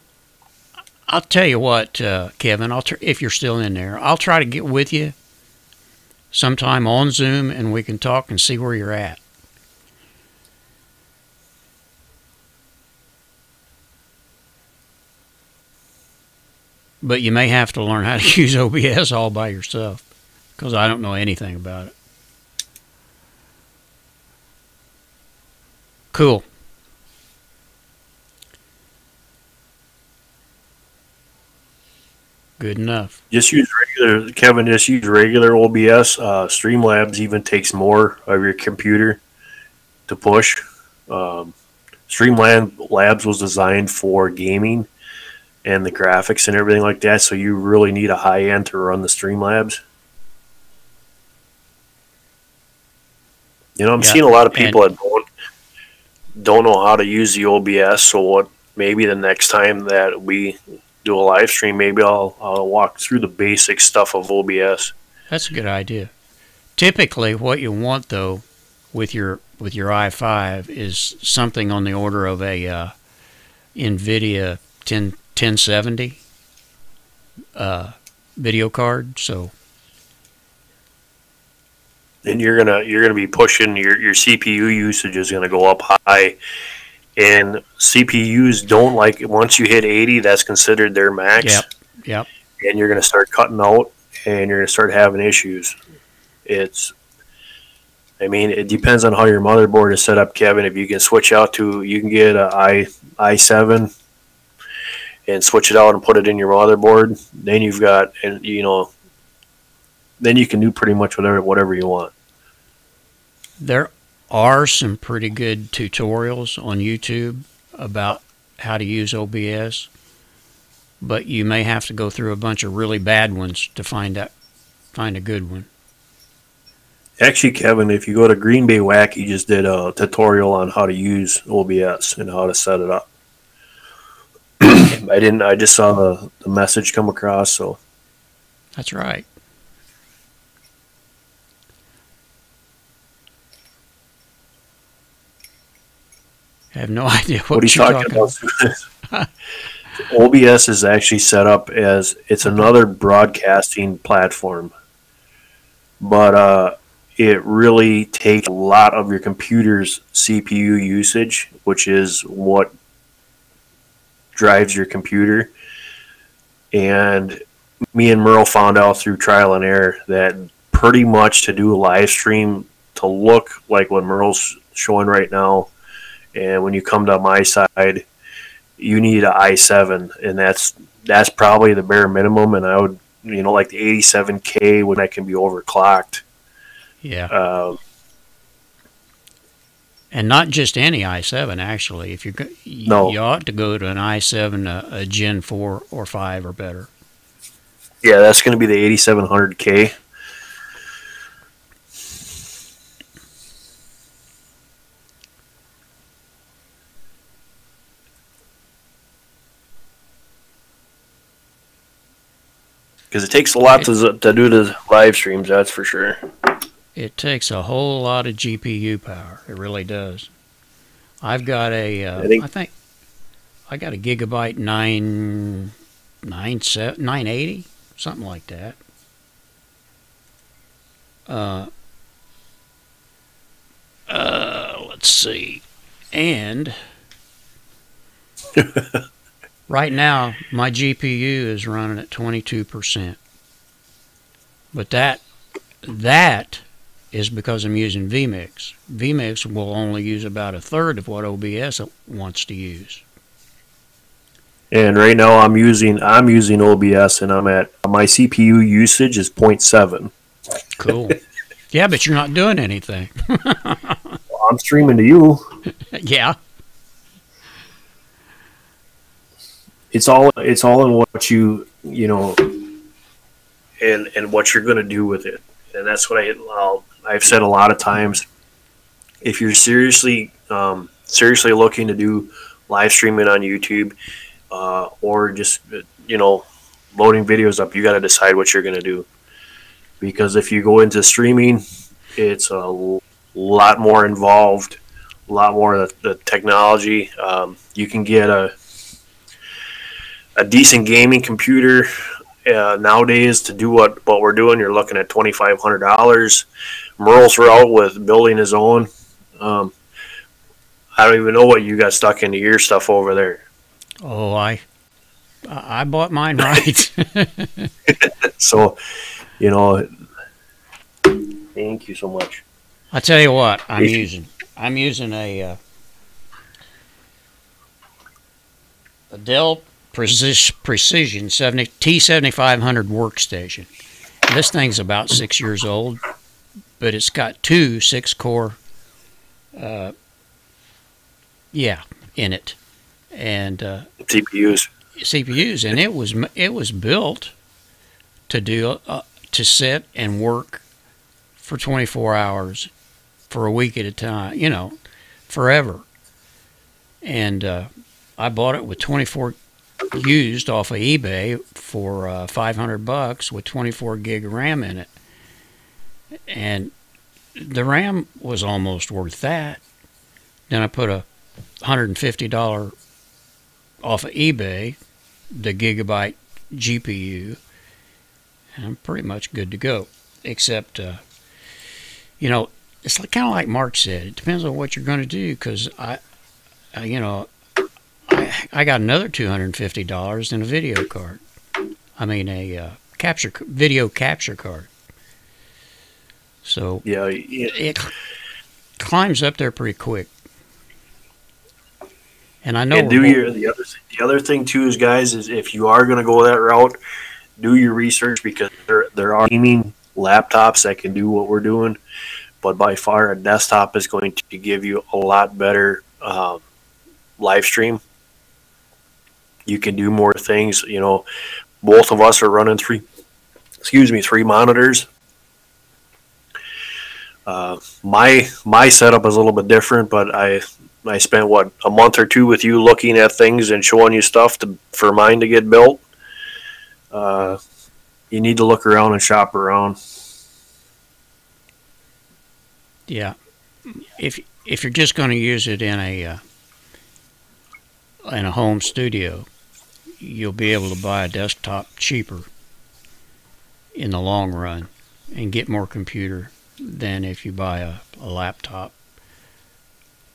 I'll tell you what, Kevin, if you're still in there, I'll try to get with you sometime on Zoom and we can talk and see where you're at. But you may have to learn how to use OBS all by yourself, because I don't know anything about it. Cool. Good enough. Just use regular, Kevin. Just use regular OBS. Streamlabs even takes more of your computer to push. Streamlabs was designed for gaming and the graphics and everything like that, so you really need a high end to run the Streamlabs. I'm seeing a lot of people that don't know how to use the OBS. So maybe the next time that we do a live stream, maybe I'll walk through the basic stuff of OBS. That's a good idea. Typically, what you want though with your i5 is something on the order of a NVIDIA 1070 video card. So, and you're gonna be pushing your CPU usage is gonna go up high. And CPUs don't like, once you hit 80, that's considered their max. Yep. And you're going to start cutting out, and you're going to start having issues. It depends on how your motherboard is set up, Kevin. If you can switch out you can get an i7 and switch it out and put it in your motherboard, then you've got, then you can do pretty much whatever you want. There are some pretty good tutorials on YouTube about how to use OBS, but you may have to go through a bunch of really bad ones to find a good one. Actually, Kevin, if you go to Green Bay Whack, he just did a tutorial on how to use OBS and how to set it up. I just saw the message come across, so. That's right. I have no idea what you're talking about. OBS is actually set up as, it's another broadcasting platform, but it really takes a lot of your computer's CPU usage, which is what drives your computer. And me and Merle found out through trial and error that pretty much to do a live stream to look like what Merle's showing right now, and when you come to my side, you need an i7, and that's probably the bare minimum. And I would, like the 87K when that can be overclocked. Yeah. And not just any i7, actually. If you ought to go to an i7, a Gen 4 or 5 or better. Yeah, that's going to be the 8700K. Because it takes a lot to do the live streams, that's for sure. It takes a whole lot of GPU power. It really does. I've got I think I got a Gigabyte 980, something like that. Let's see. And right now, my GPU is running at 22%. But that is because I'm using vMix. vMix will only use about a third of what OBS wants to use. And right now I'm using OBS, and I'm at my CPU usage is 0.7. Cool. Yeah, but you're not doing anything. I'm streaming to you. Yeah. It's all in what you know, and what you're going to do with it. And that's what I've said a lot of times. If you're seriously looking to do live streaming on YouTube, or just loading videos up, you got to decide what you're going to do. Because if you go into streaming, it's a lot more involved, a lot more of the technology. You can get a decent gaming computer nowadays to do what we're doing. You're looking at $2,500. Merle's out with building his own. I don't even know what you got stuck into your stuff over there. Oh, I bought mine right. So, thank you so much. I tell you what, I'm using a Dell Precision T7500 workstation. This thing's about 6 years old, but it's got two 6-core, in it, and CPUs, and it was built to do to sit and work for 24 hours for a week at a time, forever. And I bought it with 24 used off of eBay for $500 with 24 gig of RAM in it, and the RAM was almost worth that. Then I put a $150 off of eBay, the gigabyte GPU, and I'm pretty much good to go. Except, it's kind of like Mark said. It depends on what you're going to do, because I got another $250 in a video card. I mean, a video capture card. So yeah, it climbs up there pretty quick. And I know. And the other thing too is, guys, is if you are going to go that route, do your research, because there are gaming laptops that can do what we're doing, but by far a desktop is going to give you a lot better live stream. You can do more things. Both of us are running three monitors. My setup is a little bit different, but I spent a month or two with you looking at things and showing you stuff for mine to get built. You need to look around and shop around. Yeah, if you're just going to use it in a home studio, you'll be able to buy a desktop cheaper in the long run and get more computer than if you buy a laptop.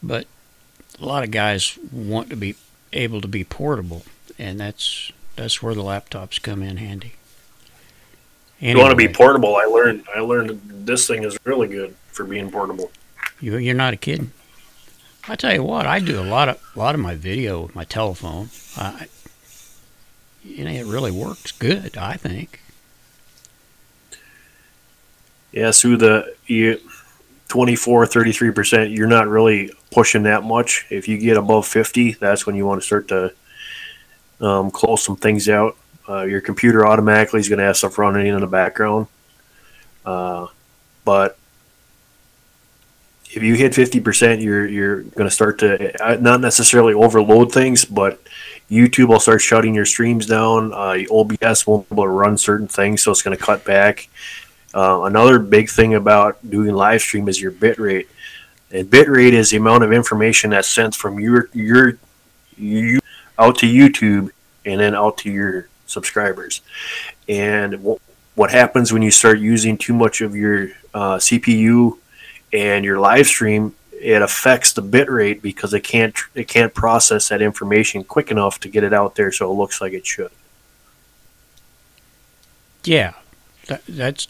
But a lot of guys want to be able to be portable, and that's where the laptops come in handy. Anyway, you want to be portable? I learned this thing is really good for being portable. You're not kidding. I tell you what, I do a lot of my video with my telephone. It really works good, I think. Yeah, so the 24-33%, you're not really pushing that much. If you get above 50, that's when you want to start to close some things out. Your computer automatically is going to have stuff running in the background. But if you hit 50%, you're going to start to not necessarily overload things, but YouTube will start shutting your streams down. OBS won't be able to run certain things, so it's going to cut back. Another big thing about doing live stream is your bit rate. And bit rate is the amount of information that's sent from your out to YouTube and then out to your subscribers. And what happens when you start using too much of your CPU and your live stream, it affects the bit rate, because it can't process that information quick enough to get it out there so it looks like it should. Yeah, that's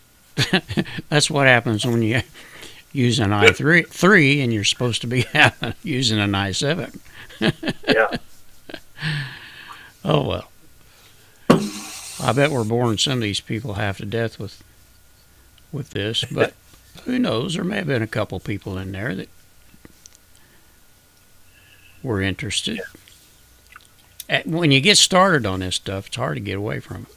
that's what happens when using an i3 and you're supposed to be using an i7. Yeah. Oh well. I bet we're boring some of these people half to death with this, but who knows? There may have been a couple people in there that were interested. When you get started on this stuff, it's hard to get away from it.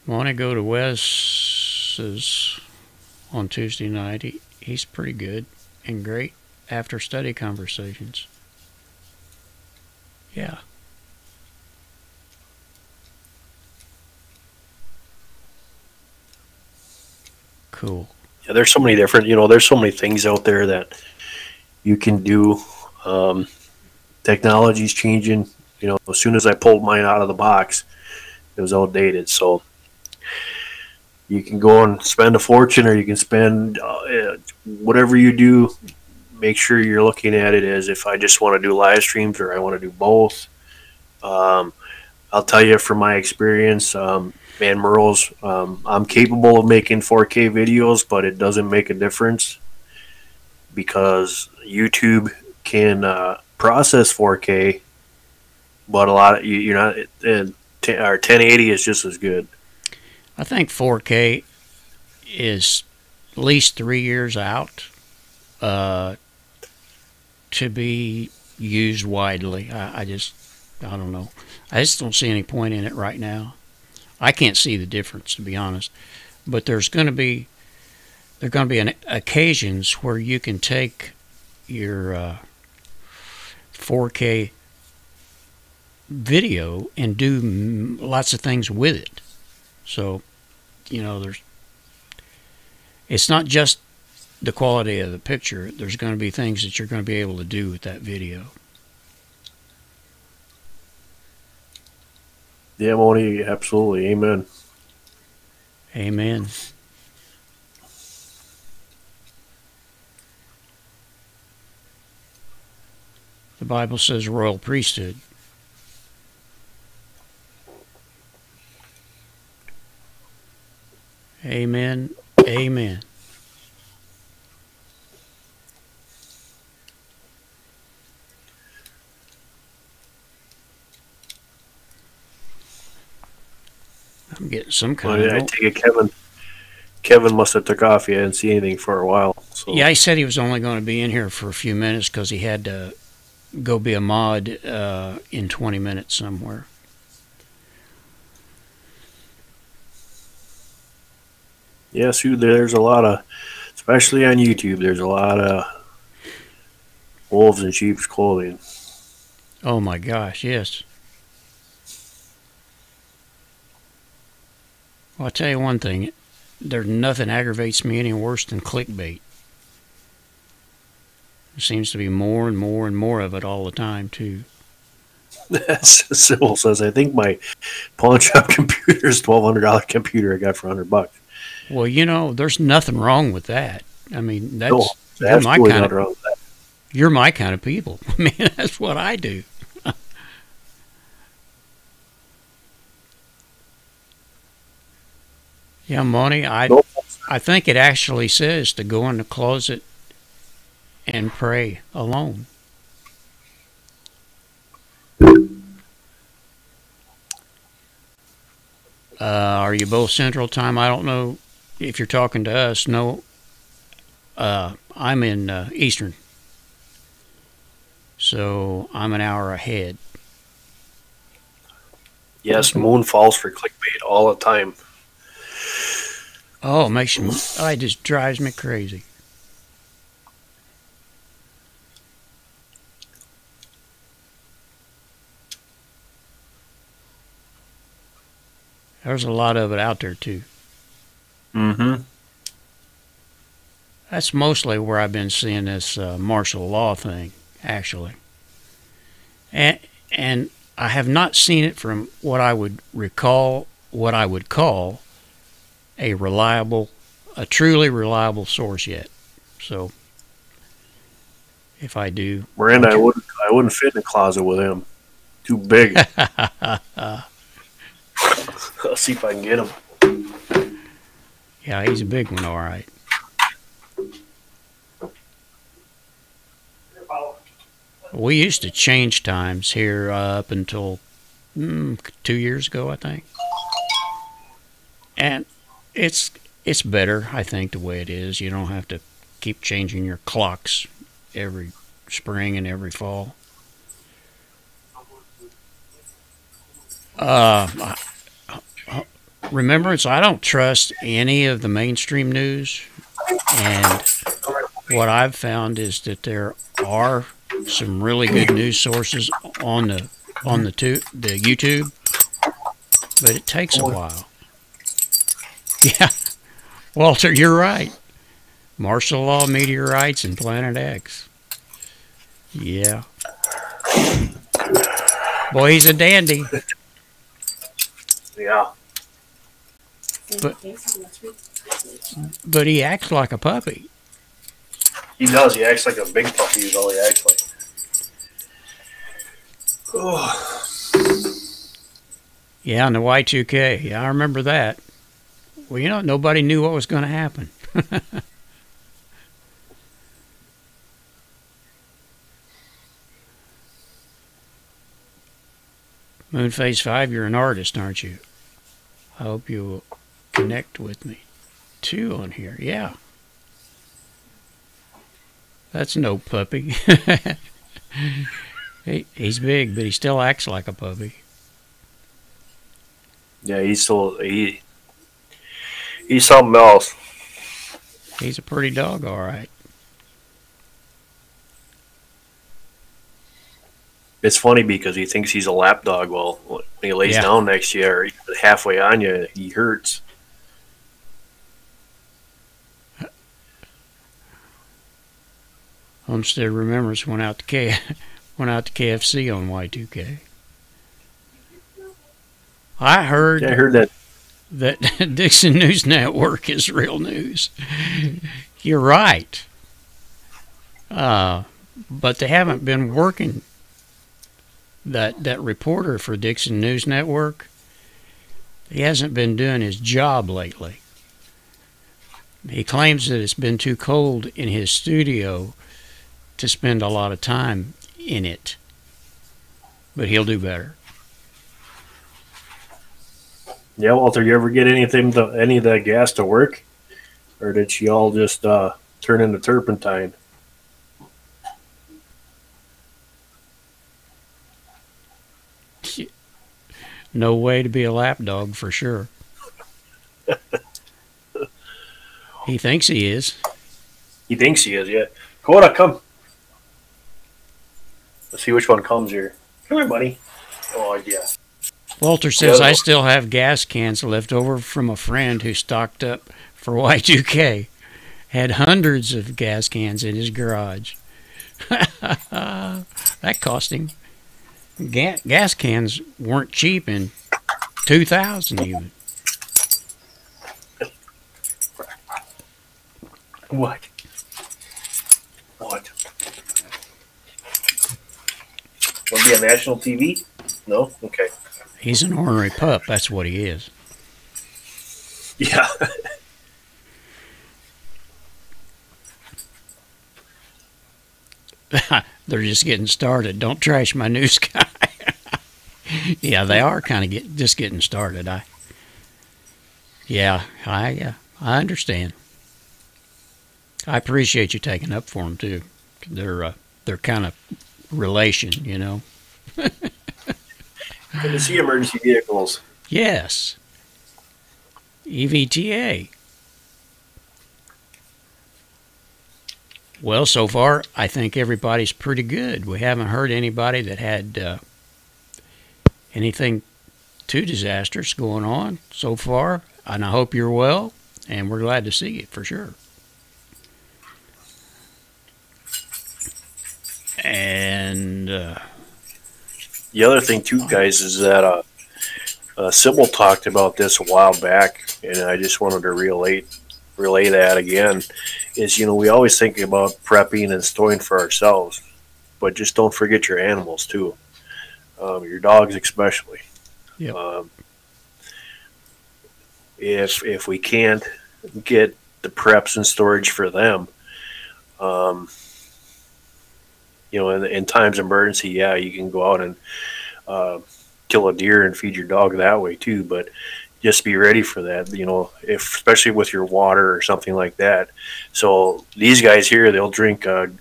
I want to go to Wes's on Tuesday night. He's pretty good and great after study conversations. Yeah. Cool. Yeah, there's so many different, there's so many things out there that you can do. Technology's changing. As soon as I pulled mine out of the box, it was outdated. So you can go and spend a fortune, or you can spend whatever you do. Make sure you're looking at it as if I just want to do live streams or I want to do both. I'll tell you from my experience, Merle's, I'm capable of making 4K videos, but it doesn't make a difference because YouTube can process 4K, but a lot of you're not. Our 1080 is just as good. I think 4K is at least 3 years out to be used widely. I don't know. I just don't see any point in it right now. I can't see the difference, to be honest. But there are going to be occasions where you can take your 4K video and do lots of things with it. So, it's not just the quality of the picture. There's going to be things that you're going to be able to do with that video. Yeah, Moni, absolutely. Amen. Amen. The Bible says royal priesthood. Amen. Amen. I'm getting some kind of. I take it Kevin must have took off. He didn't see anything for a while. So. Yeah, he said he was only going to be in here for a few minutes because he had to go be a mod in 20 minutes somewhere. Yeah, Sue, there's a lot of, especially on YouTube, there's a lot of wolves in sheep's clothing. Oh my gosh, yes. Well, I'll tell you one thing. There's nothing aggravates me any worse than clickbait. There seems to be more and more and more of it all the time, too. Sybil says, I think my pawn shop computer is $1,200 computer I got for $100. Well, there's nothing wrong with that. I mean, that's you're my kind of, wrong with that. You're my kind of people. I mean, that's what I do. Yeah, Monty, I think it actually says to go in the closet and pray alone. Are you both Central Time? I don't know if you're talking to us. No, I'm in Eastern. So I'm an hour ahead. Yes, moon falls for clickbait all the time. Oh, it just drives me crazy. There's a lot of it out there, too. Mm-hmm. That's mostly where I've been seeing this martial law thing, actually. And I have not seen it from what I would call a truly reliable source yet. So, if I do, Miranda, I wouldn't fit in a closet with him. Too big. I'll see if I can get him. Yeah, he's a big one, all right. We used to change times here up until 2 years ago, I think. And it's better, I think, the way it is. You don't have to keep changing your clocks every spring and every fall. Uh, Remembrance, I don't trust any of the mainstream news, and what I've found is that there are some really good news sources on the YouTube, but it takes a while. Yeah, Walter, you're right. Martial law, meteorites, and Planet X. Yeah. Boy, he's a dandy. Yeah. But but he acts like a puppy. He does. He acts like a big puppy is all he acts like. Oh. Yeah, and the Y2K. Yeah, I remember that. Well, nobody knew what was going to happen. Moonface 5, you're an artist, aren't you? I hope you will connect with me, too, on here. Yeah. That's no puppy. He's big, but he still acts like a puppy. Yeah, he's something else. He's a pretty dog, all right. It's funny because he thinks he's a lap dog. Well, when he lays down next to you or halfway on you, he hurts. Homestead Remembrance went out to KFC on Y2K. I heard that Dixon News Network is real news. You're right. But they haven't been working. That reporter for Dixon News Network, he hasn't been doing his job lately. He claims that it's been too cold in his studio to spend a lot of time in it. But he'll do better. Yeah, Walter, you ever get any of that gas to work? Or did she all just turn into turpentine? No way to be a lapdog for sure. He thinks he is. He thinks he is, yeah. Coda, come. Let's see which one comes here. Come here, buddy. Oh, yeah. Walter says, I still have gas cans left over from a friend who stocked up for Y2K. Had hundreds of gas cans in his garage. That cost him. Gas cans weren't cheap in 2000 even. What? Want to be on national TV? No? Okay. He's an ornery pup. That's what he is. Yeah. They're just getting started. Don't trash my news guy. Yeah, they are kind of just getting started. I understand. I appreciate you taking up for them too. They're kind of relation, Good to see emergency vehicles. Yes. EVTA. Well, so far, I think everybody's pretty good. We haven't heard anybody that had anything too disastrous going on so far. And I hope you're well, and we're glad to see you for sure. And the other thing, too, guys, is that Sybil talked about this a while back, and I just wanted to relay that again, is, we always think about prepping and storing for ourselves, but just don't forget your animals, too. Your dogs especially. Yep. If we can't get the preps and storage for them. Um, in times of emergency, yeah, you can go out and uh, kill a deer and feed your dog that way too. But just be ready for that. If especially with your water or something like that. So these guys here, they'll drink a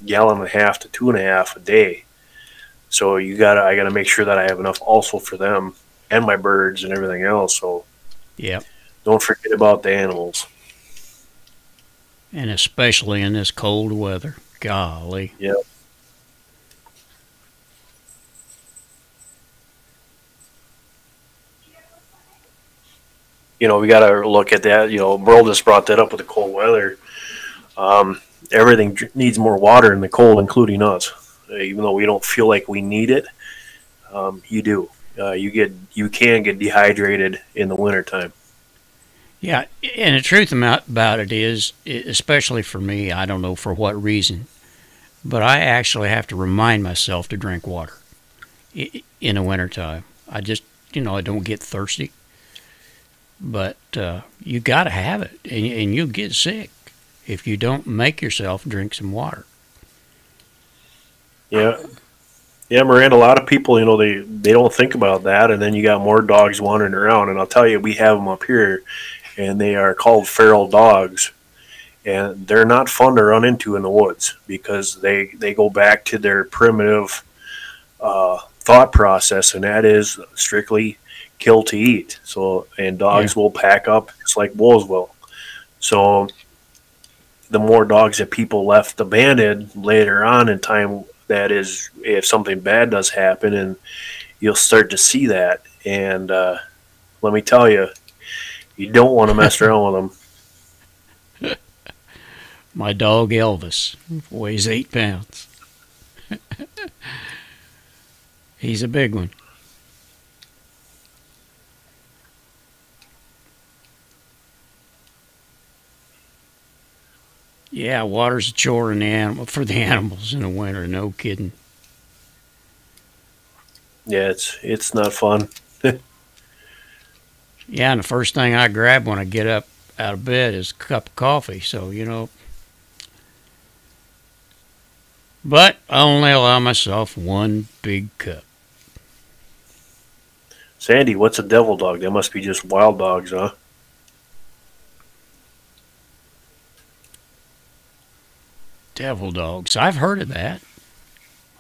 gallon and a half to 2.5 a day. So I gotta make sure that I have enough also for them and my birds and everything else. So Yeah. don't forget about the animals. And especially in this cold weather. Golly. Yeah. We got to look at that. Merle just brought that up with the cold weather. Everything needs more water in the cold, including us. Even though we don't feel like we need it, you do. You can get dehydrated in the wintertime. Yeah, and the truth about it is, especially for me, I don't know for what reason, but I actually have to remind myself to drink water in the wintertime. I just, I don't get thirsty, but you got to have it, and you'll get sick if you don't make yourself drink some water. Yeah. Yeah, Miranda, a lot of people, they don't think about that, and then you got more dogs wandering around, and I'll tell you, we have them up here, and they are called feral dogs, and they're not fun to run into in the woods because they go back to their primitive thought process, and that is strictly kill to eat. So, and dogs will pack up just like wolves will. So, the more dogs that people left abandoned later on in time, that is, if something bad does happen, and you'll start to see that. And let me tell you, you don't want to mess around with them. My dog Elvis weighs 8 pounds. He's a big one. Yeah, water's a chore for the animals in the winter. No kidding. Yeah, it's not fun. Yeah, and the first thing I grab when I get up out of bed is a cup of coffee. So but I only allow myself one big cup. Sandy, what's a devil dog? They must be just wild dogs, huh? Devil dogs. I've heard of that.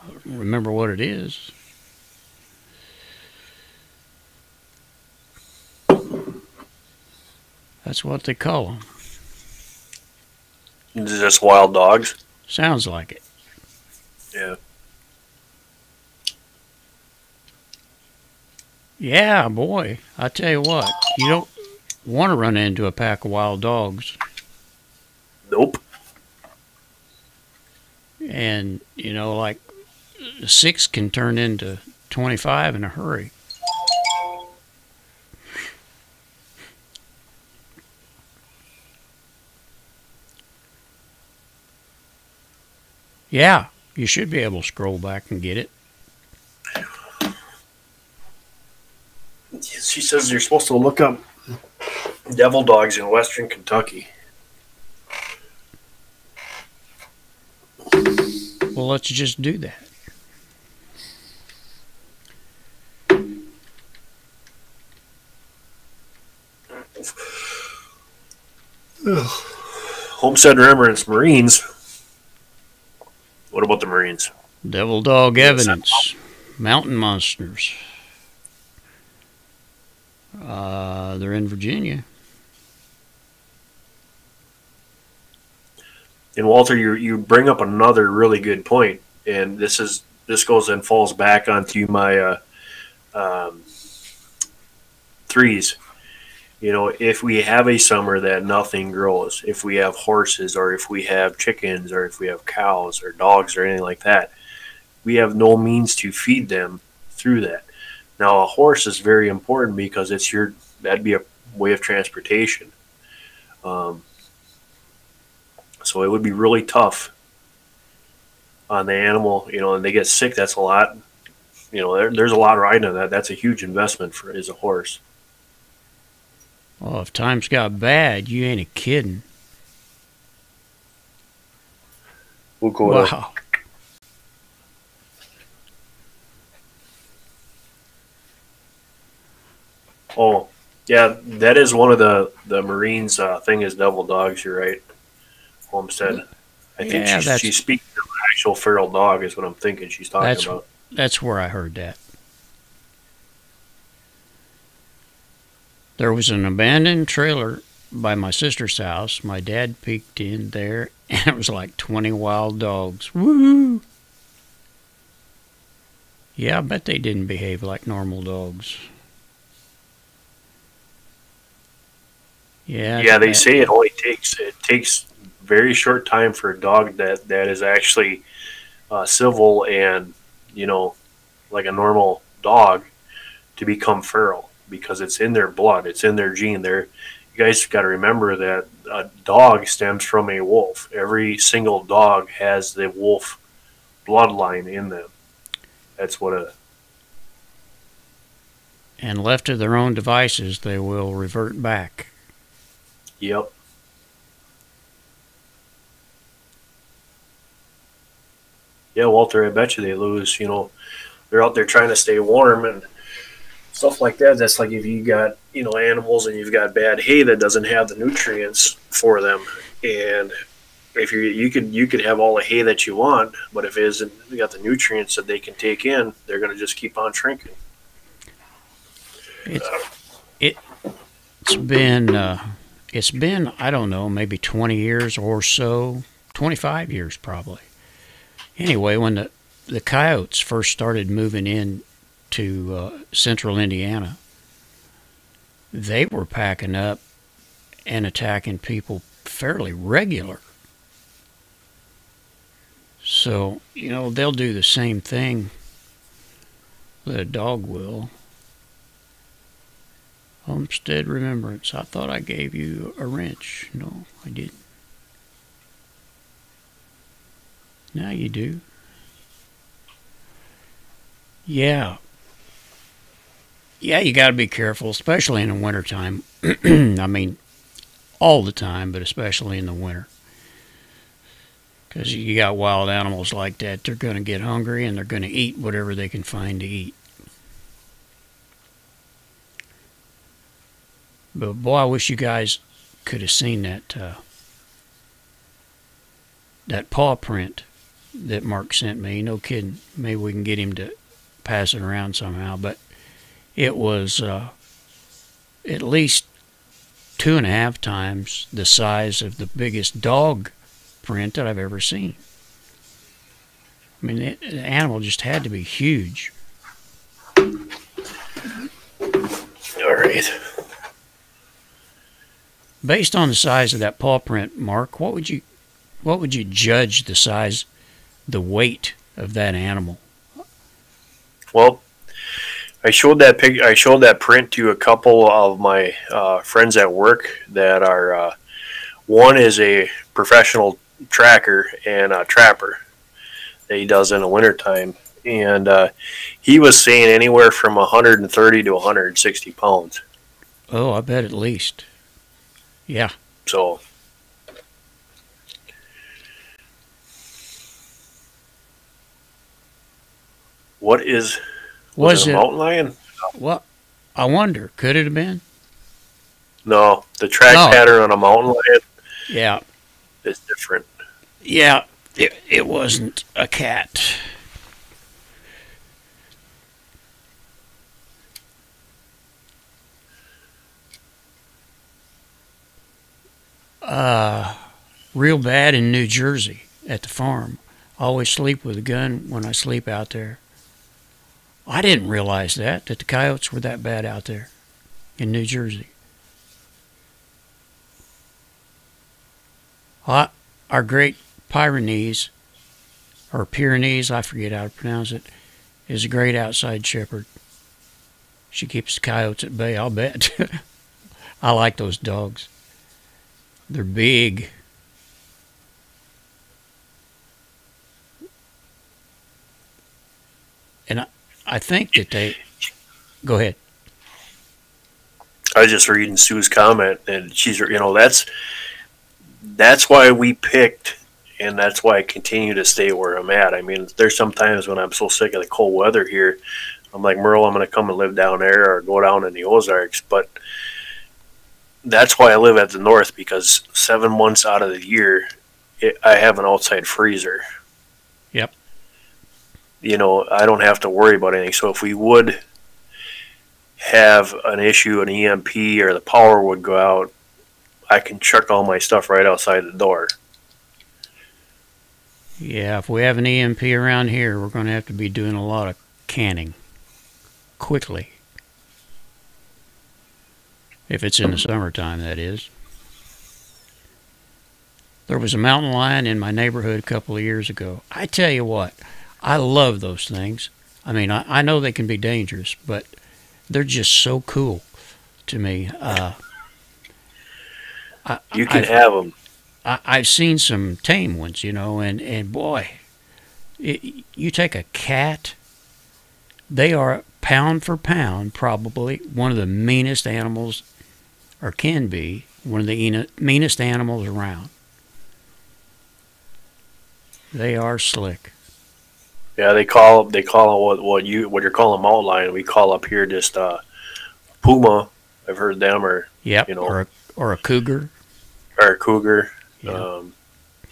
I don't remember what it is. That's what they call them. Just wild dogs. Sounds like it. Yeah. Yeah, boy. I tell you what, you don't want to run into a pack of wild dogs. Nope. And, like 6 can turn into 25 in a hurry. Yeah, you should be able to scroll back and get it. She says you're supposed to look up devil dogs in western Kentucky. Well, let's just do that. Homestead Remembrance Marines. What about the Marines? Devil dog evidence. Mountain monsters. They're in Virginia. And Walter, you bring up another really good point, and this goes and falls back onto my threes. If we have a summer that nothing grows, if we have horses, or if we have chickens, or if we have cows or dogs or anything like that, we have no means to feed them through that. Now, a horse is very important because that'd be a way of transportation. So it would be really tough on the animal, and they get sick. That's a lot. There's a lot riding on that. That's a huge investment as a horse. Oh, if times got bad, you ain't a kidding. We'll go to Wow. Oh, yeah, that is one of the Marines' thing is devil dogs. You're right, Homestead. I think Yeah, she's speaking of an actual feral dog is what I'm thinking she's talking that's about. that's where I heard that. There was an abandoned trailer by my sister's house. My dad peeked in there, and it was like 20 wild dogs. Woo! Yeah, I bet they didn't behave like normal dogs. Yeah, Yeah, they say it takes very short time for a dog that is actually civil and you know like a normal dog to become feral because it's in their blood, it's in their gene. You guys got to remember that a dog stems from a wolf. Every single dog has the wolf bloodline in them. That's what a and left to their own devices, they will revert back. yep. Yeah, Walter, I bet you they lose. They're out there trying to stay warm and stuff like that. That's like if you got animals and you've got bad hay that doesn't have the nutrients for them, and if you could have all the hay that you want, but if it isn't got the nutrients that they can take in, they're going to just keep on shrinking. It's it's been I don't know, maybe 20 years or so, 25 years probably. Anyway, when the coyotes first started moving in to central Indiana, they were packing up and attacking people fairly regular. So, they'll do the same thing that a dog will. Homestead remembrance. I thought I gave you a wrench. No, I didn't. Now you do. Yeah. Yeah, you got to be careful, especially in the wintertime. I mean, all the time, but especially in the winter. Because you got wild animals like that. They're going to get hungry and they're going to eat whatever they can find to eat. But boy, I wish you guys could have seen that paw print that Mark sent me. No kidding. Maybe we can get him to pass it around somehow. But it was at least 2.5 times the size of the biggest dog print that I've ever seen. I mean, the animal just had to be huge. All right. Based on the size of that paw print, Mark, what would you judge the size, the weight of that animal? Well, I showed that print to a couple of my friends at work that are one is a professional tracker and a trapper that he does in the wintertime. And he was saying anywhere from 130 to 160 pounds. Oh, I bet at least. Yeah. So, was it a mountain lion? Well, I wonder, could it have been? No, the track pattern on a mountain lion Yeah. is different. Yeah, it wasn't a cat. Real bad in New Jersey at the farm. I always sleep with a gun when I sleep out there. I didn't realize that the coyotes were that bad out there in New Jersey. Our great Pyrenees, or Pyrenees, I forget how to pronounce it, is a great outside shepherd. She keeps the coyotes at bay, I'll bet. I like those dogs. They're big. And I think that they... Go ahead. I was just reading Sue's comment, and she's, that's why we picked, and that's why I continue to stay where I'm at. I mean, there's some times when I'm so sick of the cold weather here, I'm like, Merle, I'm going to come and live down there or go down in the Ozarks. But that's why I live at the north, because 7 months out of the year, I have an outside freezer. Yep. I don't have to worry about anything. So if we would have an issue, an EMP, or the power would go out, I can chuck all my stuff right outside the door. Yeah, if we have an EMP around here, we're going to have to be doing a lot of canning quickly. If it's in the summertime, that is. There was a mountain lion in my neighborhood a couple of years ago. I tell you what, I love those things. I mean, I know they can be dangerous, but they're just so cool to me. You can have them. I've seen some tame ones, and boy, you take a cat, they are pound for pound probably one of the meanest animals, or can be one of the meanest animals around. They are slick. Yeah, they call what you're calling a mountain lion. We call up here just puma. I've heard them, or yep, or a cougar, or a cougar. Yeah.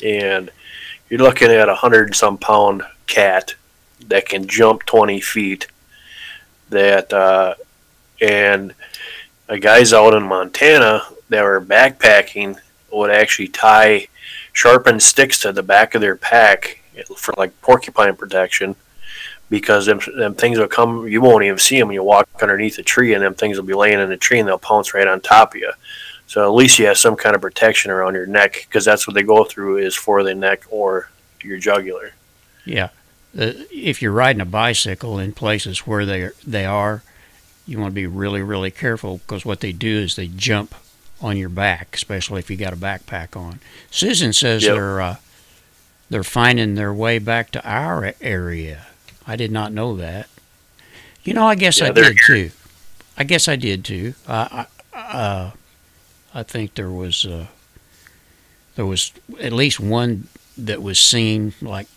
And you're looking at 100-some pound cat that can jump 20 feet. And guys out in Montana that were backpacking would actually tie sharpened sticks to the back of their pack for like porcupine protection, because them things will come, you won't even see them when you walk underneath a tree, and them things will be laying in the tree and they'll pounce right on top of you. So at least you have some kind of protection around your neck, because that's what they go through, is for the neck or your jugular. Yeah. If you're riding a bicycle in places where they are, you want to be really, really careful, because what they do is they jump on your back, especially if you got a backpack on. Susan says Yep. they're finding their way back to our area. I did not know that. I guess I did too. I guess I did too. I think there was at least one that was seen like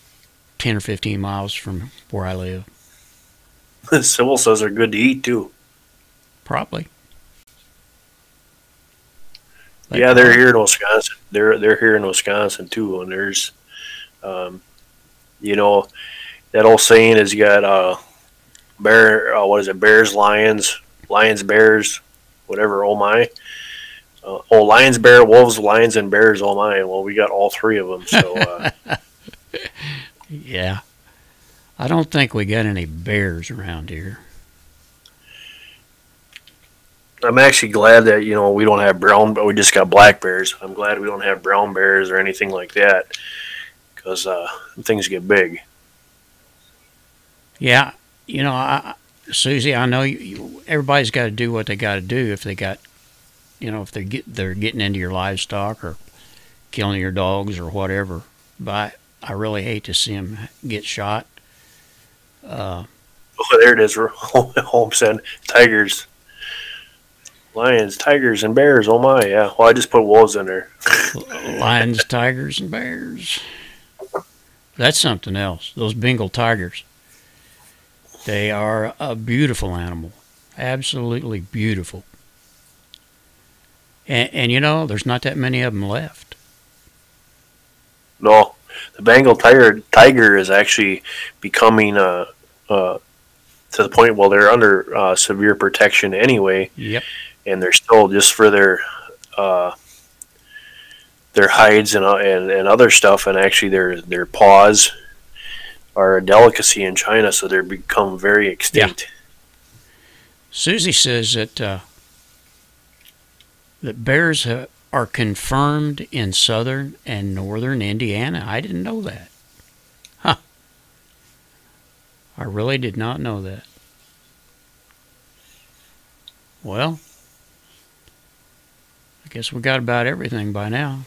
10 or 15 miles from where I live. Sybil says they're good to eat too. Probably. They're here in Wisconsin. They're here in Wisconsin too, and there's, that old saying is, you got bear. What is it? Bears, lions, bears, whatever. Oh my. Lions, bear, wolves, lions, and bears. Oh my! Well, we got all three of them. So, yeah, I don't think we got any bears around here. I'm actually glad that we don't have brown, but we just got black bears. I'm glad we don't have brown bears or anything like that, because things get big. Yeah, Susie, I know everybody's got to do what they got to do if they got. If they're getting into your livestock or killing your dogs or whatever. But I really hate to see them get shot. Oh, there it is. Homestead tigers, lions, tigers, and bears. Oh my, yeah. Well, I just put wolves in there. Lions, tigers, and bears. That's something else. Those Bengal tigers. They are a beautiful animal. Absolutely beautiful. And there's not that many of them left. No, the Bengal tiger is actually becoming to the point, well, they're under severe protection anyway. Yep. And they're still, just for their hides and other stuff, and actually their paws are a delicacy in China, so they're become very extinct. Yeah. Susie says that bears are confirmed in southern and northern Indiana. I didn't know that. Huh. I really did not know that. Well, I guess we got about everything by now.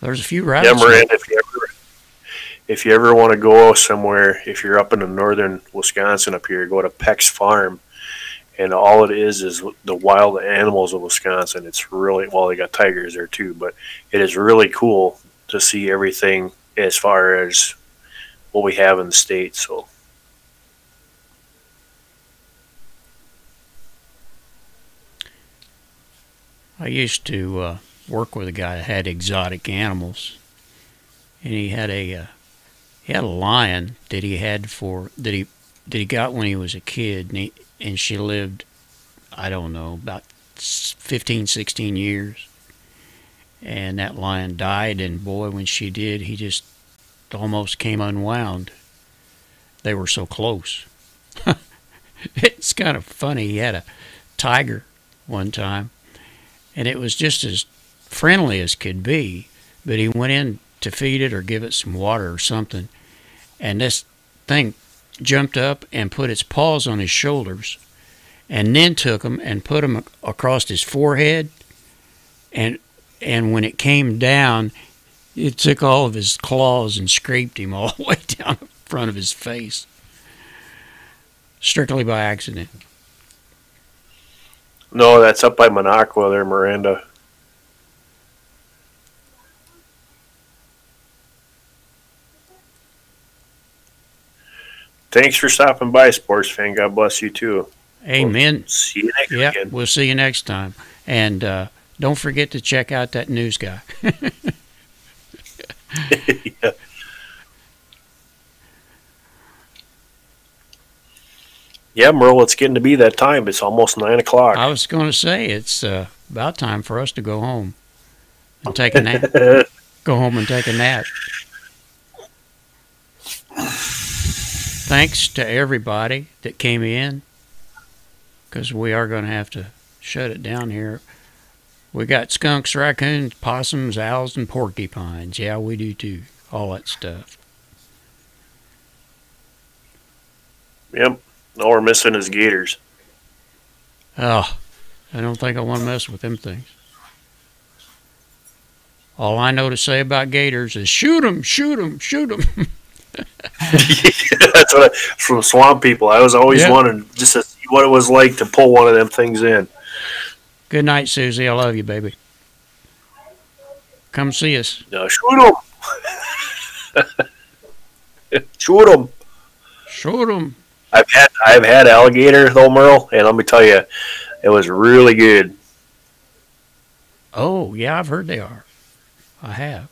There's a few rabbits. Yeah, Miranda, if you ever want to go somewhere, if you're up in the northern Wisconsin up here, go to Peck's Farm. and all it is the wild animals of Wisconsin. It's really, well, they got tigers there too, but it is really cool to see everything as far as what we have in the state. So I used to work with a guy that had exotic animals, and he had a lion that he got when he was a kid, and she lived, I don't know, about 15, 16 years. And that lion died, and boy, when she did, he just almost came unwound. They were so close. It's kind of funny. He had a tiger one time, and it was just as friendly as could be, but he went in to feed it or give it some water or something, and this thing jumped up and put its paws on his shoulders, and then took them and put them across his forehead, and when it came down, it took all of his claws and scraped him all the way down the front of his face, strictly by accident. no, that's up by Minocqua there, Miranda. Thanks for stopping by, sports fan. God bless you too. Amen. We'll see you next Yep, weekend. we'll see you next time. And don't forget to check out that news guy. Yeah. Yeah, Merle, it's getting to be that time. It's almost 9 o'clock. I was going to say, it's about time for us to go home and take a nap. Go home and take a nap. Thanks to everybody that came in, because we are going to have to shut it down here. We got skunks, raccoons, possums, owls, and porcupines. Yeah, we do too. All that stuff. Yep. All we're missing is gators. Oh, I don't think I want to mess with them things. All I know to say about gators is shoot 'em, shoot 'em, shoot 'em. That's what from swamp people. I was always Yep. wanting just to see what it was like to pull one of them things in. Good night, Susie. I love you, baby. Come see us. No, shoot them. Shoot them. Shoot 'em. I've had alligator though, Merle, and let me tell you, it was really good. Oh, yeah, I've heard they are. I have.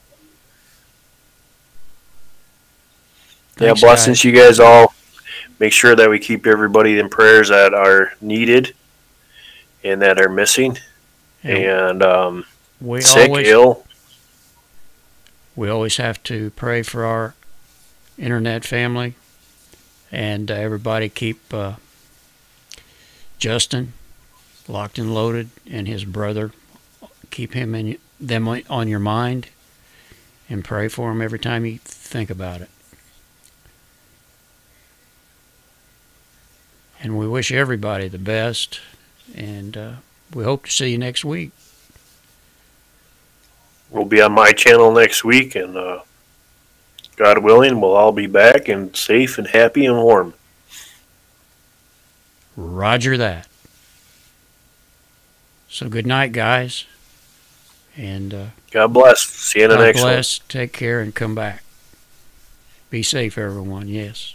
Thanks, Yeah, blessings guys. to you guys all. Make sure that we keep everybody in prayers that are needed and that are missing and we sick, always, ill. We always have to pray for our internet family, and everybody keep Justin locked and loaded, and his brother. Keep them on your mind, and pray for him every time you think about it. And we wish everybody the best, and we hope to see you next week. We'll be on my channel next week, and God willing, we'll all be back and safe and happy and warm. Roger that. So good night, guys. And God bless. See you in the God next one. bless. Take care and come back. Be safe, everyone. Yes.